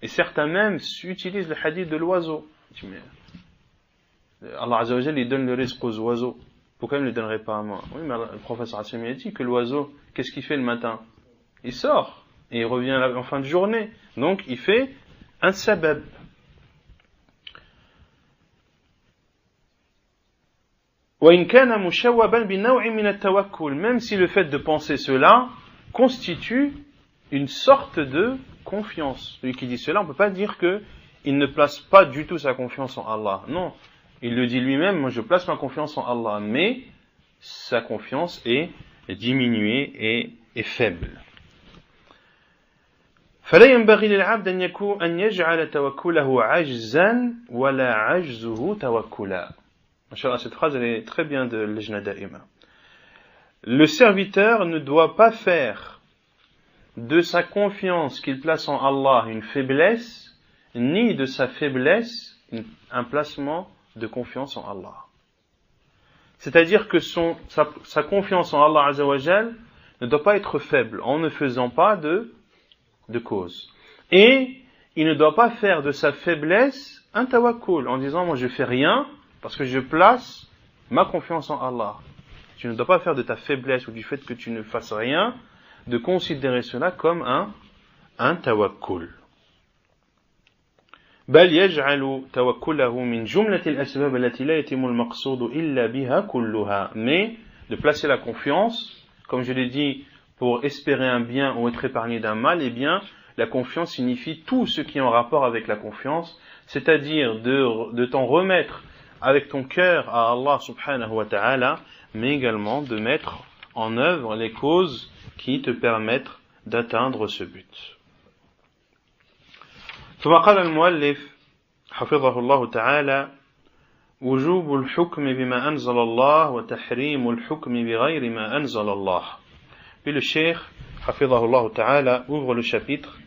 Et certains même utilisent le hadith de l'oiseau. Allah azza wa jal, il donne le rizq aux oiseaux. Pourquoi il ne le donnerait pas à moi? Oui, mais le professeur Hassim a dit que l'oiseau, qu'est-ce qu'il fait le matin? Il sort et il revient en fin de journée. Donc, il fait un sabab. Même si le fait de penser cela constitue une sorte de confiance. Celui qui dit cela, on ne peut pas dire qu'il ne place pas du tout sa confiance en Allah. Non, il le dit lui-même, moi je place ma confiance en Allah, mais sa confiance est diminuée et est faible. فلا ينبغي للعبد أن يجعل توكله عجزا ولا عجزه توكلا. Cette phrase elle est très bien de Lajna Da'ima. Le serviteur ne doit pas faire de sa confiance qu'il place en Allah une faiblesse, ni de sa faiblesse un placement de confiance en Allah. C'est-à-dire que sa confiance en Allah Azza wa Jal ne doit pas être faible en ne faisant pas de cause. Et il ne doit pas faire de sa faiblesse un tawakkul en disant moi je fais rien parce que je place ma confiance en Allah. Tu ne dois pas faire de ta faiblesse ou du fait que tu ne fasses rien de considérer cela comme un tawakkul. بل يجعل توكله من جملة الأسباب التي لا يتم المقصود إلا بها كلها. Mais de placer la confiance, comme je l'ai dit, pour espérer un bien ou être épargné d'un mal, eh bien, la confiance signifie tout ce qui est en rapport avec la confiance, c'est-à-dire de t'en remettre avec ton cœur à Allah subhanahu wa ta'ala, mais également de mettre en œuvre les causes qui te permettent d'atteindre ce but. ثم قال المؤلف حفظه الله تعالى وجوب الحكم بما أنزل الله وتحريم الحكم بغير ما أنزل الله. Puis le cheikh حفظه الله تعالى ouvre le chapitre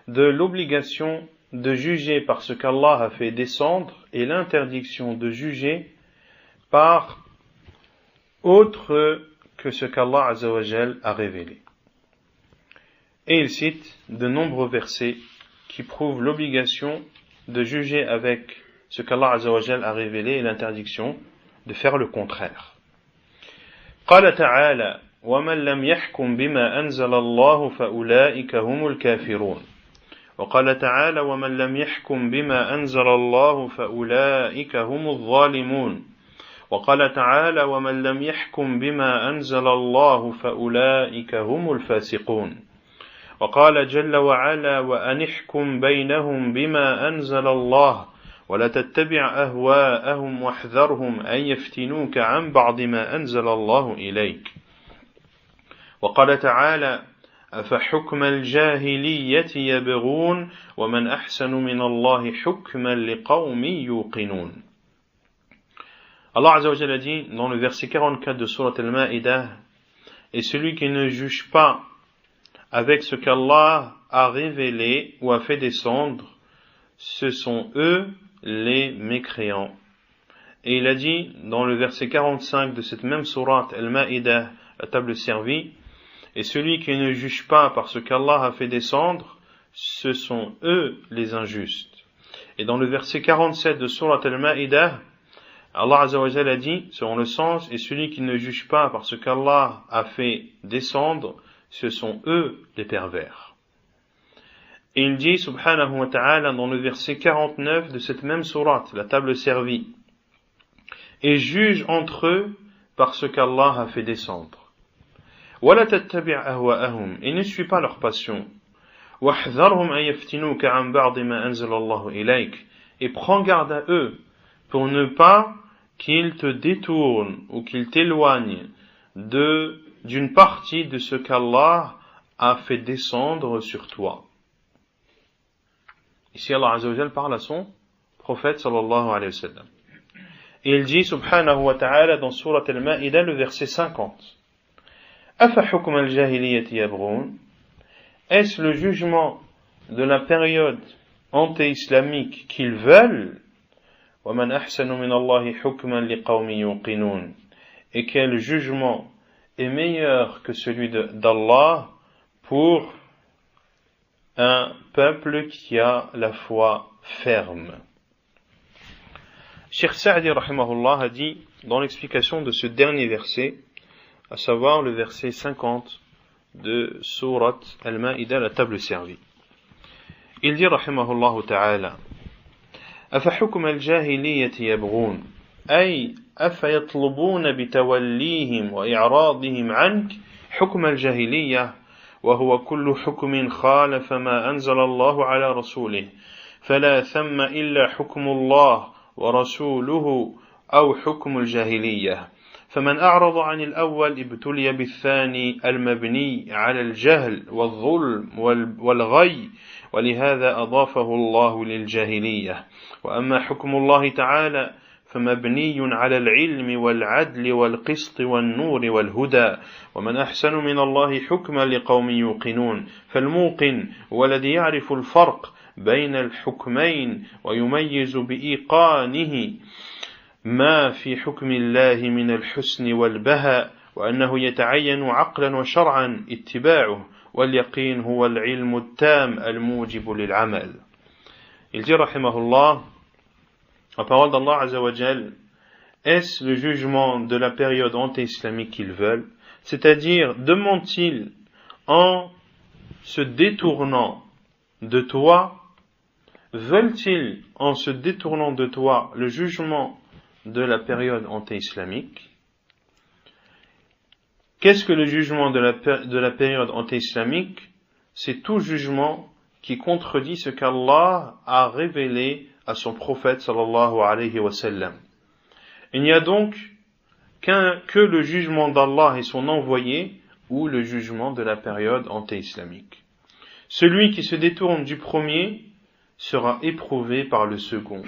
de l'obligation de juger par ce qu'Allah a fait descendre et l'interdiction de juger par autre que ce qu'Allah Azza wa Jal a révélé. Et il cite de nombreux versets qui prouvent l'obligation de juger avec ce qu'Allah Azza wa Jal a révélé et l'interdiction de faire le contraire. قال تعالى ومن لم يحكم بما أنزل الله فأولئك هم الكافرون. وقال تعالى ومن لم يحكم بما أنزل الله فأولئك هم الظالمون. وقال تعالى ومن لم يحكم بما أنزل الله فأولئك هم الفاسقون. وقال جل وعلا وأن احكم بينهم بما أنزل الله ولا تتبع أهواءهم واحذرهم أن يفتنوك عن بعض ما أنزل الله إليك. وقال تعالى أفحكم الجاهلية يبغون ومن أحسن من الله حكما لقوم يوقنون. Allah Azza wa Jalla dit dans le verset 44 de Surat Al-Ma'idah, et celui qui ne juge pas avec ce qu'Allah a révélé ou a fait descendre, ce sont eux les mécréants. Et il a dit dans le verset 45 de cette même Surat Al-Ma'idah, la table servie, et celui qui ne juge pas par ce qu'Allah a fait descendre, ce sont eux les injustes. Et dans le verset 47 de Surat Al-Ma'idah, Allah Azza wa Jalla a dit, selon le sens, et celui qui ne juge pas par ce qu'Allah a fait descendre, ce sont eux les pervers. Et il dit, subhanahu wa ta'ala, dans le verset 49 de cette même sourate, la table servie, et juge entre eux par ce qu'Allah a fait descendre. وَلَا تَتَّبِعْ أَهْوَاءَهُمْ, et ne suis pas leur passion. وَاحْذَرْهُمْ أَن يَفْتِنُوكَ عَنْ بَعْضِ مَا أَنزَلَ اللَّهُ إِلَيْكَ, et prends garde à eux pour ne pas qu'ils te détournent ou qu'ils t'éloignent d'une partie de ce qu'Allah a fait descendre sur toi. Ici, Allah Azza wa Jal parle à son prophète sallallahu alayhi wa sallam. Et il dit, subhanahu wa ta'ala, dans Surat Al-Ma'ida, le verset 50. Afa hukm al-jahiliyyati yabghun? Est-ce le jugement de la période anté-islamique qu'ils veulent? Wa man ahsanu min Allahi hukman liqawmin yuqinun. Et quel jugement est meilleur que celui d'Allah pour un peuple qui a la foi ferme. Cheikh Sa'di rahimahullah a dit dans l'explication de ce dernier verset, à savoir le verset 50 de Surat Al-Ma'ida, la table servie. Il dit rahimahullah ta'ala: أفحكم الجاهلية يبغون أي أفيطلبون بتوليهم وإعراضهم عنك حكم الجاهلية وهو كل حكم خالف ما أنزل الله على رسوله فلا ثم إلا حكم الله ورسوله أو حكم الجاهلية فمن أعرض عن الأول ابتلي بالثاني المبني على الجهل والظلم والغي ولهذا أضافه الله للجاهلية وأما حكم الله تعالى فمبني على العلم والعدل والقسط والنور والهدى ومن أحسن من الله حكما لقوم يوقنون فالموقن هو الذي يعرف الفرق بين الحكمين ويميز بإيقانه ما في حكم الله من الحسن والبهاء وأنه يتعين عقلا وشرعا اتباعه واليقين هو العلم التام الموجب للعمل. Il dit rahimahullah, la parole d'Allah Azza wa Jal, est-ce le jugement de la période anté-islamique qu'ils veulent? C'est-à-dire, demandent-ils en se détournant de toi, veulent-ils en se détournant de toi le jugement de la période anté-islamique? Qu'est-ce que le jugement de la période anté-islamique? C'est tout jugement qui contredit ce qu'Allah a révélé à son prophète sallallahu alayhi wa sallam. Il n'y a donc que le jugement d'Allah et son envoyé ou le jugement de la période anté-islamique. Celui qui se détourne du premier sera éprouvé par le second.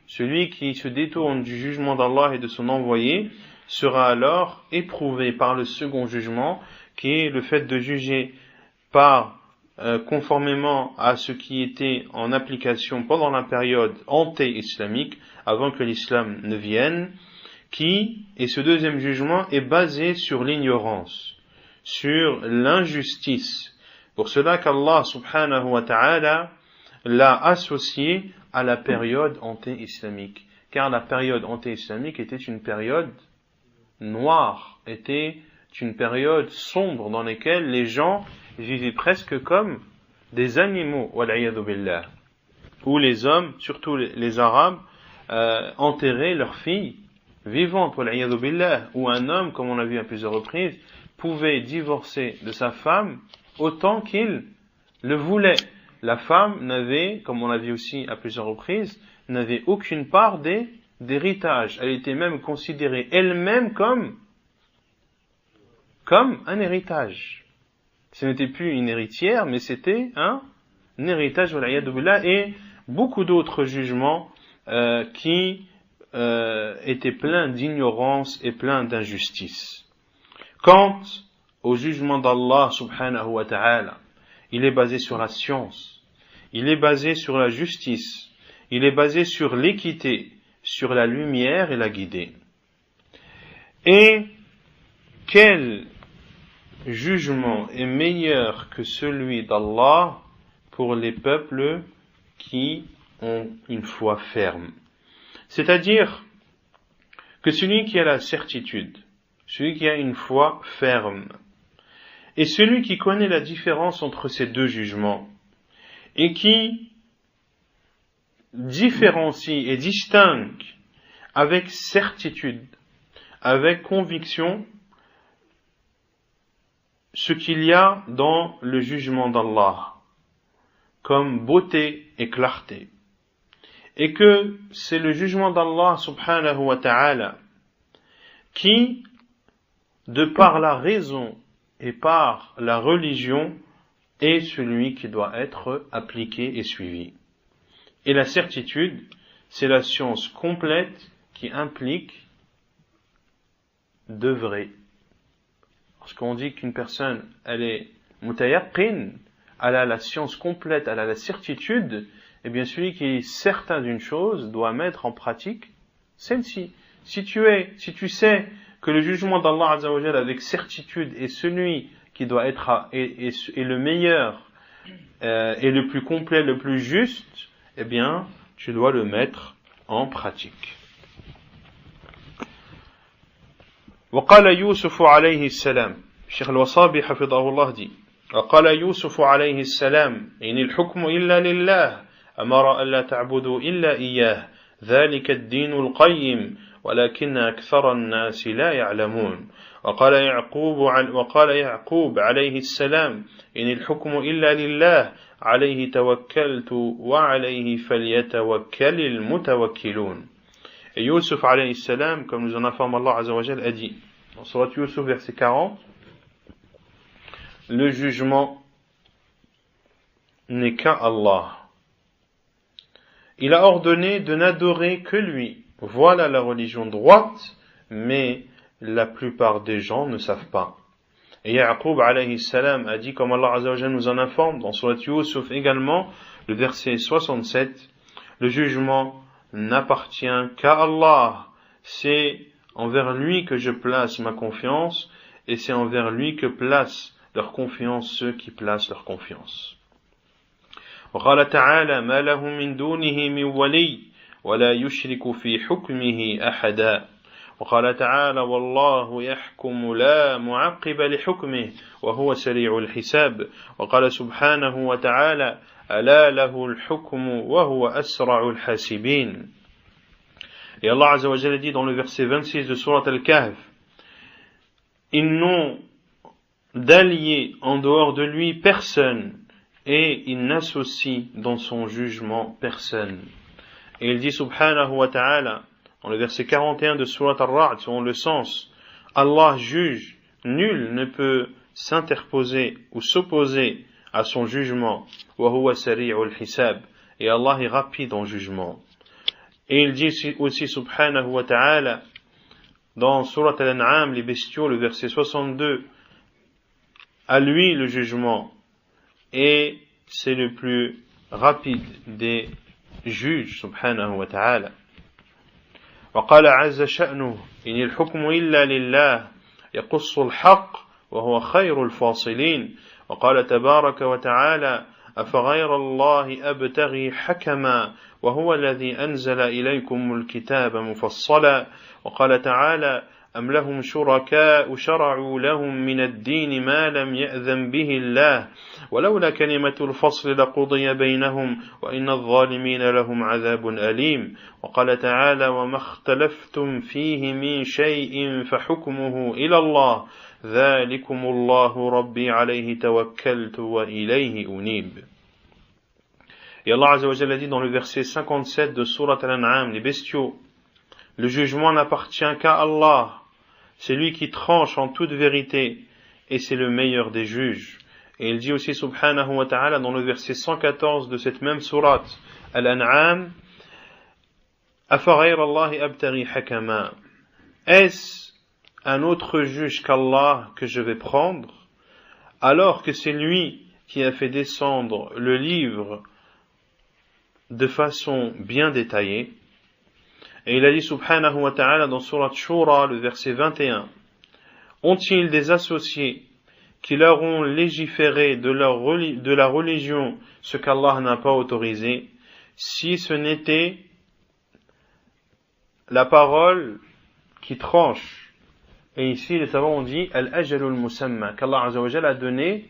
Celui qui se détourne du jugement d'Allah et de son envoyé sera alors éprouvé par le second jugement, qui est le fait de juger conformément à ce qui était en application pendant la période anté-islamique, avant que l'islam ne vienne, et ce deuxième jugement est basé sur l'ignorance, sur l'injustice. Pour cela qu'Allah subhanahu wa ta'ala l'a associé à la période anté-islamique, car la période anté-islamique était une période noire, était une période sombre dans laquelle les gens vivaient presque comme des animaux, wal'iyadu billah, où les hommes, surtout les Arabes, enterraient leurs filles vivantes, wal'iyadu billah, où un homme, comme on l'a vu à plusieurs reprises, pouvait divorcer de sa femme autant qu'il le voulait. La femme n'avait, comme on l'a vu aussi à plusieurs reprises, n'avait aucune part d'héritage. Elle était même considérée elle-même comme un héritage. Ce n'était plus une héritière, mais c'était un héritage, wal'iyadu billah, et beaucoup d'autres jugements qui étaient pleins d'ignorance et pleins d'injustice. Quant au jugement d'Allah subhanahu wa ta'ala, il est basé sur la science, il est basé sur la justice, il est basé sur l'équité, sur la lumière et la guidée. Et quel jugement est meilleur que celui d'Allah pour les peuples qui ont une foi ferme? C'est-à-dire que celui qui a la certitude, celui qui a une foi ferme, et celui qui connaît la différence entre ces deux jugements, et qui différencie et distingue avec certitude, avec conviction, ce qu'il y a dans le jugement d'Allah, comme beauté et clarté, et que c'est le jugement d'Allah subhanahu wa ta'ala qui, de par la raison et par la religion, est celui qui doit être appliqué et suivi. Et la certitude, c'est la science complète qui implique d'œuvrer. Lorsqu'on dit qu'une personne, elle est mutayaqqin, elle a la science complète, elle a la certitude, eh bien celui qui est certain d'une chose doit mettre en pratique celle-ci. Si tu sais que le jugement d'Allah Azza wa Jalla avec certitude est celui qui doit être est le meilleur et le plus complet, le plus juste, eh bien tu dois le mettre en pratique. وقال يوسف عليه السلام الشيخ الوصابي حفظه الله dit وقال يوسف عليه السلام إن الحكم إلا لله أمر ألا تعبدوا إلا إياه ذلك الدين القيم ولكن أكثر الناس لا يعلمون وقال يعقوب عليه السلام إن الحكم إلا لله عليه توكلت وعليه فليتوكل المتوكلون. Et Yusuf alayhi salam, comme nous en informe Allah Azza wa Jal, a dit, dans Surat Yusuf verset 40, le jugement n'est qu'à Allah. Il a ordonné de n'adorer que lui. Voilà la religion droite, mais la plupart des gens ne savent pas. Et Yaqub alayhi salam a dit, comme Allah Azza wa Jal nous en informe, dans Surat Yusuf également, le verset 67, le jugement n'appartient qu'à Allah. C'est envers lui que je place ma confiance, et c'est envers lui que placent leur confiance ceux qui placent leur confiance. وقال تعالى ما له من دونه من ولي ولا يشرك في حكمه أحدا وقال تعالى والله يحكم لا معقب لحكمه وهو سريع الحساب وقال سبحانه وتعالى ألا له الحكم وهو أسرع الحاسبين. Et Allah Azza wa Jalla dit dans le verset 26 de Surat Al-Kahf, ils n'ont d'allié en dehors de lui personne et il n'associe dans son jugement personne. Et il dit subhanahu wa ta'ala dans le verset 41 de Surat Ar-Ra'd, selon le sens, Allah juge, nul ne peut s'interposer ou s'opposer à son jugement. Wa huwa sari'ul hisab. Et Allah est rapide en jugement. Et il dit aussi subhanahu wa ta'ala dans Surat Al-An'am, les bestiaux, le verset 62, à lui le jugement, et c'est le plus rapide des juges subhanahu wa ta'ala. وقال عز شأنه إن الحكم إلا لله يقص الحق وهو خير الفاصلين وقال تبارك وتعالى أفغير الله أبتغي حكما وهو الذي أنزل إليكم الكتاب مفصلا وقال تعالى أم لهم شركاء شرعوا لهم من الدين ما لم يأذن به الله ولولا كلمة الفصل لقضي بينهم وإن الظالمين لهم عذاب أليم وقال تعالى وما اختلفتم فيه من شيء فحكمه إلى الله ذلكم الله ربي عليه توكلت وإليه أنيب. Et Allah Azza wa Jalla dit dans le verset 57 de Surat Al-An'am, les bestiaux, le jugement n'appartient qu'à Allah, c'est lui qui tranche en toute vérité, et c'est le meilleur des juges. Et il dit aussi subhanahu wa ta'ala dans le verset 114 de cette même Surat Al-An'am, أَفَغَيْرَ اللَّهِ أَبْتَغِي حَكَمًا. Est-ce un autre juge qu'Allah que je vais prendre, alors que c'est lui qui a fait descendre le livre de façon bien détaillée. Et il a dit subhanahu wa ta'ala dans Surat Shura, le verset 21, ont-ils des associés qui leur ont légiféré de la religion ce qu'Allah n'a pas autorisé, si ce n'était la parole qui tranche. Et ici les savants ont dit al-ajalul musamma, qu'Allah Azza wa Jalla a donné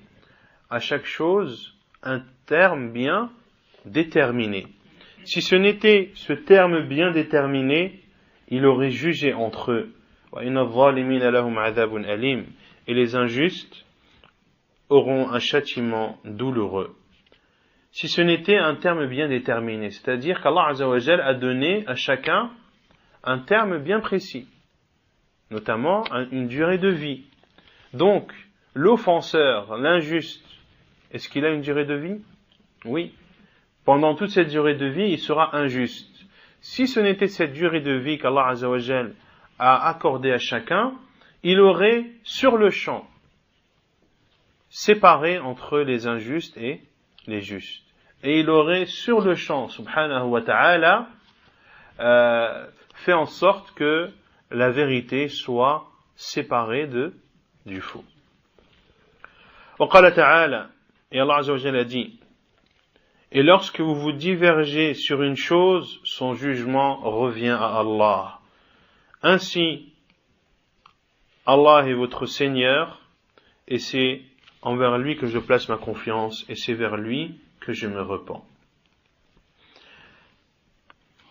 à chaque chose un terme bien déterminé. Si ce n'était ce terme bien déterminé, il aurait jugé entre eux. Et les injustes auront un châtiment douloureux. Si ce n'était un terme bien déterminé, c'est-à-dire qu'Allah Azza wa Jal a donné à chacun un terme bien précis, notamment une durée de vie. Donc, l'offenseur, l'injuste, est-ce qu'il a une durée de vie? Oui. Pendant toute cette durée de vie, il sera injuste. Si ce n'était cette durée de vie qu'Allah Azza wa Jal a accordée à chacun, il aurait sur le champ séparé entre les injustes et les justes. Et il aurait sur le champ, subhanahu wa ta'ala, fait en sorte que la vérité soit séparée du faux. Wa qala ta'ala, et Allah Azza wa Jalla a dit, et lorsque vous vous divergez sur une chose, son jugement revient à Allah. Ainsi, Allah est votre Seigneur, et c'est envers lui que je place ma confiance, et c'est vers lui que je me repens.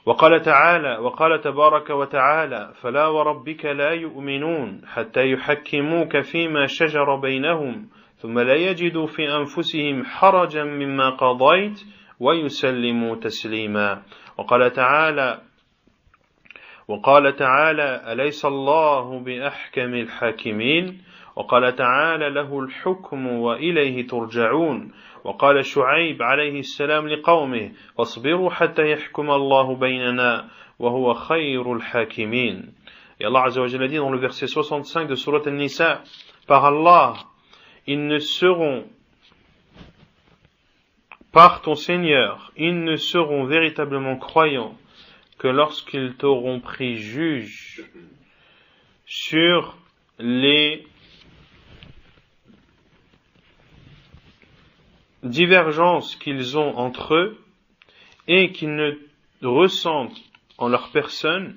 وقال تعالى وقال تبارك وتعالى فلا وربك لا يؤمنون حتى يحكموك فيما شجر بينهم ثم لا يجدوا في أنفسهم حرجا مما قضيت ويسلموا تسليما وقال تعالى أليس الله بأحكم الحاكمين وقال تعالى له الحكم وإليه ترجعون وقال شعيب عليه السلام لقومه فاصبروا حتى يحكم الله بيننا وهو خير الحاكمين. Et Allah Azza wa Jalla dit dans le verset 65 de Surat An-Nisa, par Allah, ils ne seront, par ton Seigneur, ils ne seront véritablement croyants que lorsqu'ils t'auront pris juge sur les divergences qu'ils ont entre eux et qu'ils ne ressentent en leur personne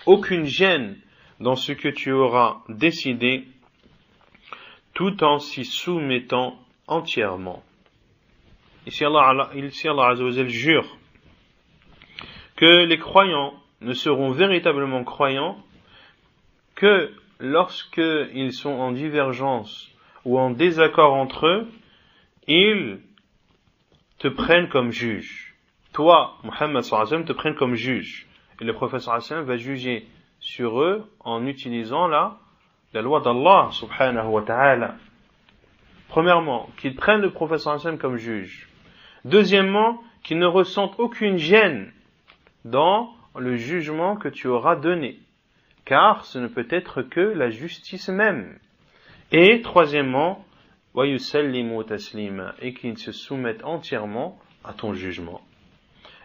aucune gêne dans ce que tu auras décidé, tout en s'y soumettant entièrement. Ici Allah Azza wa Jal jure que les croyants ne seront véritablement croyants que lorsqu'ils sont en divergence ou en désaccord entre eux, ils te prennent comme juge. Toi, Muhammad sallallahu alayhi wa sallam, te prennent comme juge. Et le prophète sallallahu alayhi wa sallam va juger sur eux en utilisant la loi d'Allah subhanahu wa ta'ala. Premièrement, qu'ils prennent le prophète sallallahu alayhi wa sallam comme juge. Deuxièmement, qu'ils ne ressentent aucune gêne dans le jugement que tu auras donné, car ce ne peut être que la justice même. Et troisièmement, et qu'ils se soumettent entièrement à ton jugement.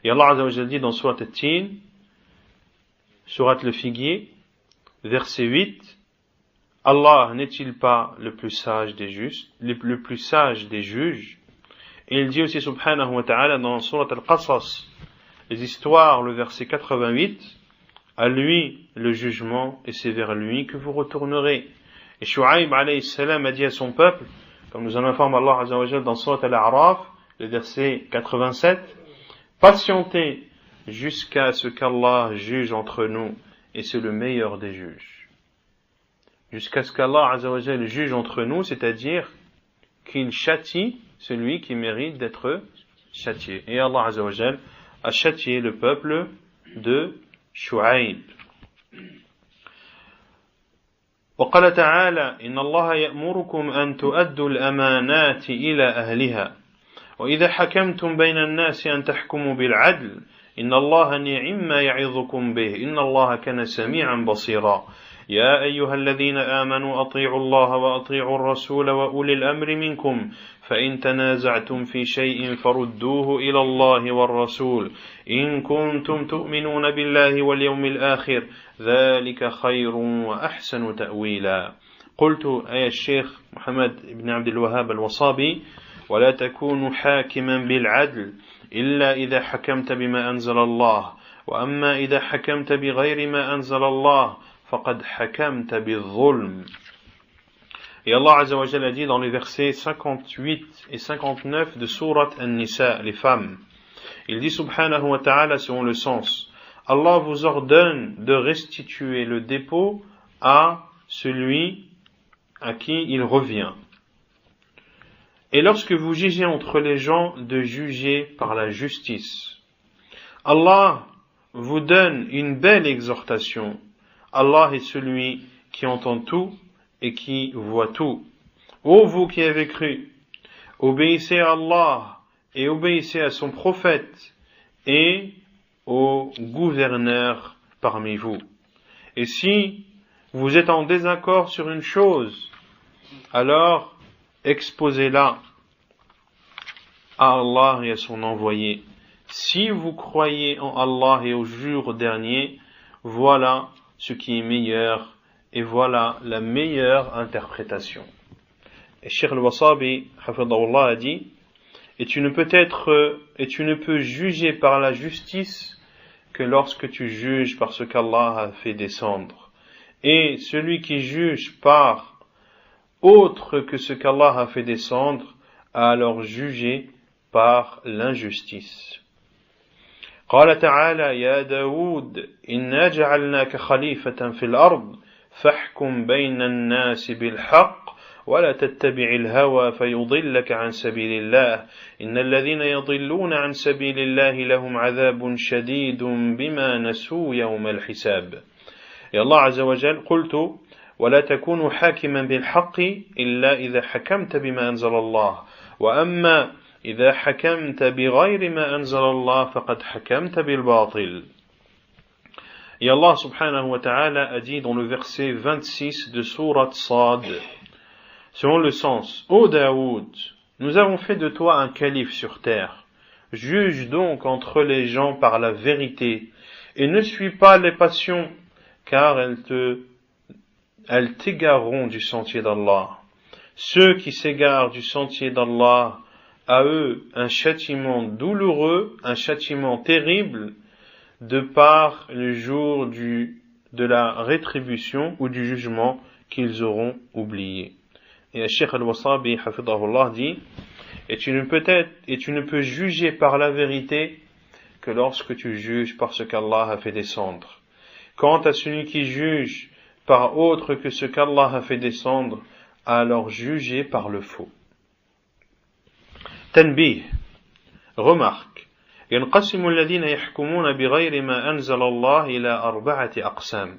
Et Allah Azza wa Jalla dit dans Surat At-Tin, Surat le Figuier, verset 8, Allah n'est-il pas le plus sage des justes, le plus sage des juges? Et il dit aussi subhanahu wa ta'ala dans Surat Al-Qasas, les histoires, le verset 88, à lui le jugement et c'est vers lui que vous retournerez. Et Shu'aib alayhi salam a dit à son peuple, comme nous en informe Allah Azza wa Jalla dans Surat Al-A'raf, le verset 87, patientez jusqu'à ce qu'Allah juge entre nous, et c'est le meilleur des juges. Jusqu'à ce qu'Allah Azza wa Jalla juge entre nous, c'est-à-dire qu'il châtie celui qui mérite d'être châtié. Et Allah Azza wa Jalla a châtié le peuple de Shu'aib. وقال تعالى إن الله يأمركم أن تؤدوا الأمانات إلى أهلها وإذا حكمتم بين الناس أن تحكموا بالعدل إن الله نعم ما يعظكم به إن الله كان سميعا بصيرا يا أيها الذين آمنوا أطيعوا الله وأطيعوا الرسول وأولي الأمر منكم فإن تنازعتم في شيء فردوه إلى الله والرسول إن كنتم تؤمنون بالله واليوم الآخر ذلك خير وأحسن تأويلا. قلت أي الشيخ محمد بن عبد الوهاب الوصابي ولا تكون حاكما بالعدل إلا إذا حكمت بما أنزل الله وأما إذا حكمت بغير ما أنزل الله فقد حكمت بالظلم. Et Allah Azza wa Jalla dit dans les versets 58 et 59 de Surat An-Nisa, les femmes, il dit subhanahu wa ta'ala selon le sens, Allah vous ordonne de restituer le dépôt à celui à qui il revient. Et lorsque vous jugez entre les gens, de juger par la justice. Allah vous donne une belle exhortation. Allah est celui qui entend tout et qui voit tout. Ô vous qui avez cru, Obéissez à Allah et obéissez à son prophète et aux gouverneurs parmi vous. Et si vous êtes en désaccord sur une chose, alors exposez-la à Allah et à son envoyé. Si vous croyez en Allah et au jour dernier, voilà ce qui est meilleur et voilà la meilleure interprétation. Et Cheikh al-Wasabi, hafidahullah, a dit, et tu ne peux juger par la justice que lorsque tu juges par ce qu'Allah a fait descendre. Et celui qui juge par autre que ce qu'Allah a fait descendre a alors jugé par l'injustice. قال تعالى يا داود إنا جعلناك خليفة في الأرض فاحكم بين الناس بالحق ولا تتبع الهوى فيضلك عن سبيل الله إن الذين يضلون عن سبيل الله لهم عذاب شديد بما نسوا يوم الحساب. يا الله عز وجل قلت ولا تكونوا حاكما بالحق إلا إذا حكمت بما أنزل الله وأما إذا حكمت بغير ما أنزل الله فقد حكمت بالباطل. Et Allah subhanahu wa ta'ala a dit dans le verset 26 de sourate Sad, selon le sens, Ô Daoud, nous avons fait de toi un calife sur terre. Juge donc entre les gens par la vérité et ne suis pas les passions, car elles t'égareront du sentier d'Allah. Ceux qui s'égarent du sentier d'Allah, à eux un châtiment douloureux, un châtiment terrible, de par le jour de la rétribution ou du jugement qu'ils auront oublié. Et Cheikh al-Wasabi, hafidahullah, dit, et tu ne peux juger par la vérité que lorsque tu juges par ce qu'Allah a fait descendre. Quant à celui qui juge par autre que ce qu'Allah a fait descendre, alors jugé par le faux. Tanbih, remarque, ينقسم الذين يحكمون بغير ما أنزل الله إلى أربعة أقسام.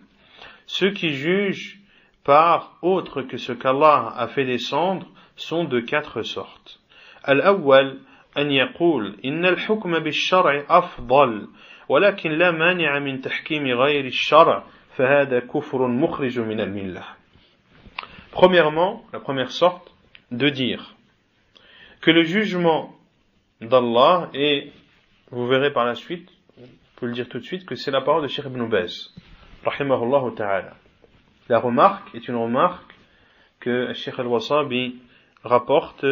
Ceux qui jugent par autre que ce qu'Allah a fait descendre sont de 4 sortes. الأول أن يقول إن الحكم بالشرع أفضل ولكن لا مانع من تحكيم غير الشرع فهذا كفر مخرج من الملة. Premièrement, la première sorte, de dire que le jugement d'Allah est, vous verrez par la suite, on peut le dire tout de suite, que c'est la parole de Cheikh Ibn Baz, rahimahullah ta'ala. La remarque est une remarque que Cheikh al-Wasabi rapporte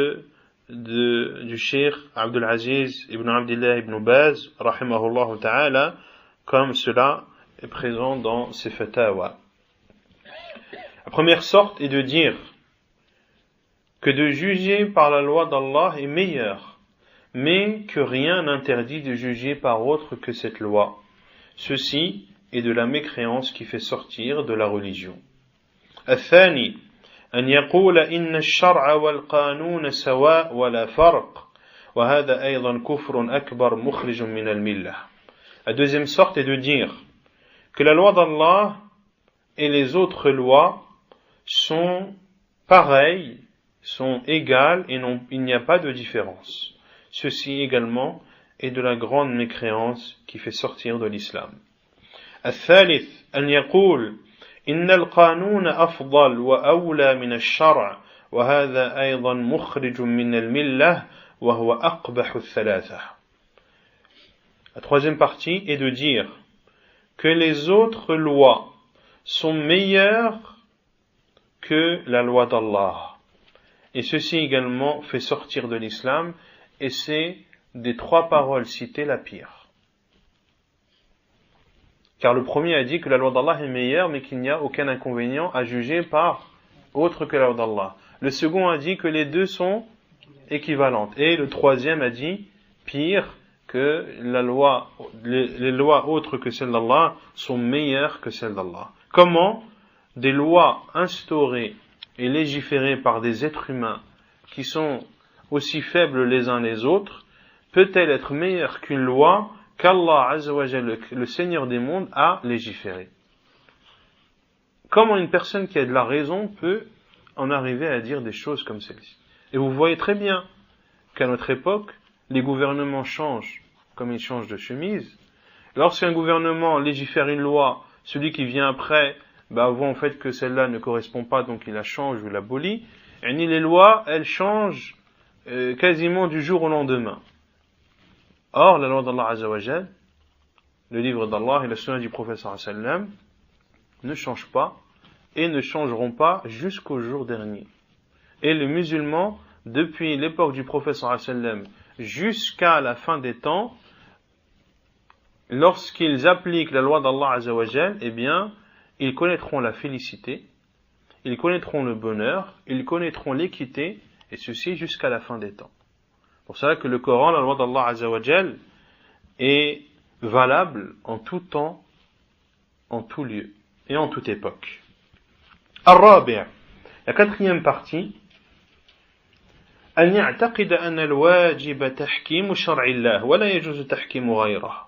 du Cheikh Abdul Aziz ibn Abdillah ibn Baz, rahimahullah ta'ala, comme cela est présent dans ses fatawa. La première sorte est de dire que de juger par la loi d'Allah est meilleur, mais que rien n'interdit de juger par autre que cette loi. Ceci est de la mécréance qui fait sortir de la religion. الثاني أن يقول إن الشرع والقانون سواء ولا فرق وهذا أيضا كفر أكبر مخرج من الملة. La deuxième sorte est de dire que la loi d'Allah et les autres lois sont pareilles, sont égales et il n'y a pas de différence. Ceci également est de la grande mécréance qui fait sortir de l'islam. الثالث أن يقول إن القانون أفضل وأولى من الشرع وهذا أيضا مخرج من الملة وهو أقبح الثلاثة. La troisième partie est de dire que les autres lois sont meilleures que la loi d'Allah. Et ceci également fait sortir de l'islam, et c'est des 3 paroles citées la pire. Car le premier a dit que la loi d'Allah est meilleure, mais qu'il n'y a aucun inconvénient à juger par autre que la loi d'Allah. Le second a dit que les deux sont équivalentes. Et le troisième a dit, pire, que les lois autres que celles d'Allah sont meilleures que celles d'Allah. Comment des lois instaurées et légiférées par des êtres humains qui sont aussi faibles les uns les autres peut-elle être meilleure qu'une loi qu'Allah Azza wa Jalla, le Seigneur des mondes, a légiférée? Comment une personne qui a de la raison peut en arriver à dire des choses comme celle-ci? Et vous voyez très bien qu'à notre époque, les gouvernements changent comme ils changent de chemise. Lorsqu'un gouvernement légifère une loi, celui qui vient après voit en fait que celle-là ne correspond pas, donc il la change ou l'abolit. Et les lois, elles changent quasiment du jour au lendemain. Or, la loi d'Allah Azza wa Jal, le livre d'Allah et la sunna du prophète sallallahu alayhi wa sallam ne changent pas et ne changeront pas jusqu'au jour dernier. Et les musulmans, depuis l'époque du prophète sallallahu alayhi wa sallam jusqu'à la fin des temps, lorsqu'ils appliquent la loi d'Allah Azza wa Jal, eh bien, ils connaîtront la félicité, ils connaîtront le bonheur, ils connaîtront l'équité, et ceci jusqu'à la fin des temps. Pour cela que le Coran, la loi d'Allah Azza wa Jal, est valable en tout temps, en tout lieu et en toute époque. Ar-Rabi', la quatrième partie, أن يعتقد أن الواجب تحكيم شرع الله ولا يجوز تحكيم غيره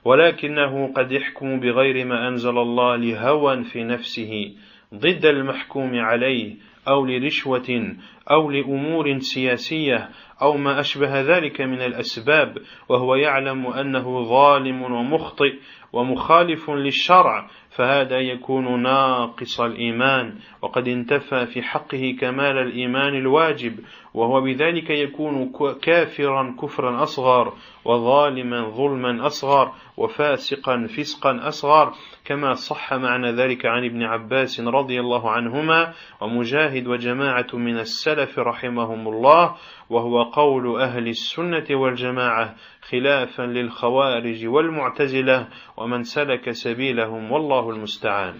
ولكنه قد يحكم بغير ما أنزل الله لهوى في نفسه ضد المحكوم عليه أو لرشوة أو لأمور سياسية أو ما أشبه ذلك من الأسباب وهو يعلم أنه ظالم ومخطئ ومخالف للشرع فهذا يكون ناقص الإيمان وقد انتفى في حقه كمال الإيمان الواجب وهو بذلك يكون كافرا كفرا أصغر وظالما ظلما أصغر وفاسقا فسقا أصغر كما صح معنى ذلك عن ابن عباس رضي الله عنهما ومجاهد وجماعة من السلف رحمهم الله وهو قول أهل السنة والجماعة خلافا للخوارج والمعتزلة ومن سلك سبيلهم والله المستعان.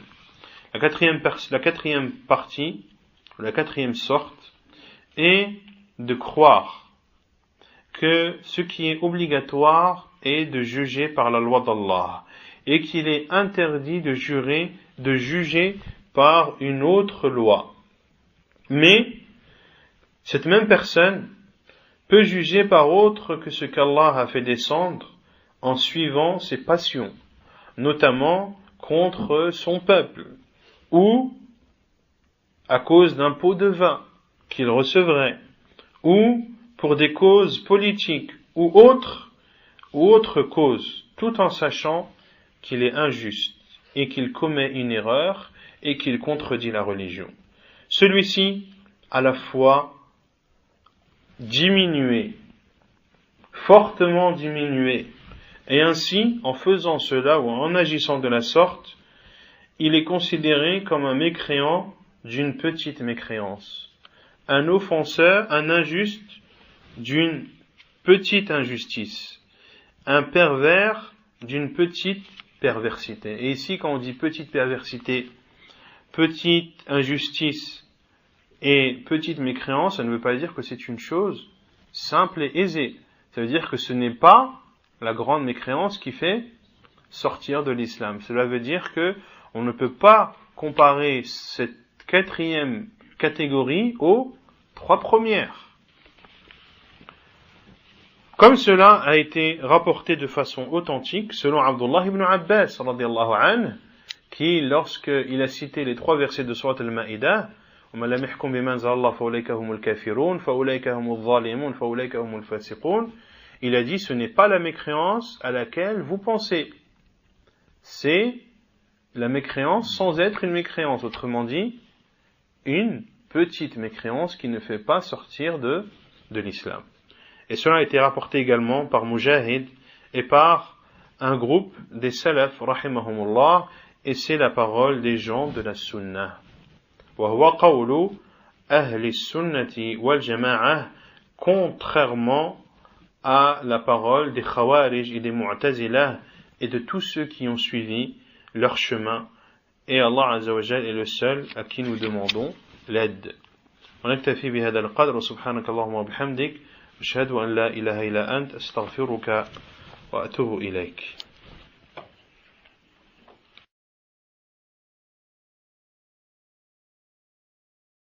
La quatrième partie, la quatrième sorte, est de croire que ce qui est obligatoire est de juger par la loi d'Allah et qu'il est interdit de juger par une autre loi. Mais cette même personne peut juger par autre que ce qu'Allah a fait descendre en suivant ses passions, notamment contre son peuple, ou à cause d'un pot de vin qu'il recevrait, ou pour des causes politiques, ou autre cause, tout en sachant qu'il est injuste et qu'il commet une erreur et qu'il contredit la religion. Celui-ci, à la fois diminué, fortement diminué, et ainsi, en faisant cela ou en agissant de la sorte, il est considéré comme un mécréant d'une petite mécréance, un offenseur, un injuste d'une petite injustice, un pervers d'une petite perversité. Et ici, quand on dit petite perversité, petite injustice et petite mécréance, ça ne veut pas dire que c'est une chose simple et aisée. Ça veut dire que ce n'est pas la grande mécréance qui fait sortir de l'islam. Cela veut dire que on ne peut pas comparer cette quatrième catégorie aux trois premières. Comme cela a été rapporté de façon authentique selon Abdullah ibn Abbas radiyallahu anhu, qui, lorsqu'il a cité les trois versets de Surat al-Ma'idah, وَمَنْ لَمْ يَحْكُمْ بِمَا أَنزَلَ اللَّهُ فَأُولَئِكَ هُمُ الْكَافِرُونَ فَأُولَئِكَ هُمُ الظَّالِمُونَ فَأُولَئِكَ هُمُ الْفَاسِقُونَ, il a dit, ce n'est pas la mécréance à laquelle vous pensez, c'est la mécréance sans être une mécréance, autrement dit, une petite mécréance qui ne fait pas sortir de l'islam. Et cela a été rapporté également par Mujahid et par un groupe des salaf, rahimahumullah, et c'est la parole des gens de la sunnah. وهو قول أهل السنة والجماعة, contrairement à la parole des Khawarij et des Mu'tazilah et de tous ceux qui ont suivi leur chemin. Et Allah Azza wa Jal est le seul à qui nous demandons l'aide. ونكتفي بهذا القدر سبحانك اللهم وبحمدك أشهد أن لا إله إلا أنت أستغفرك وأتوب إليك.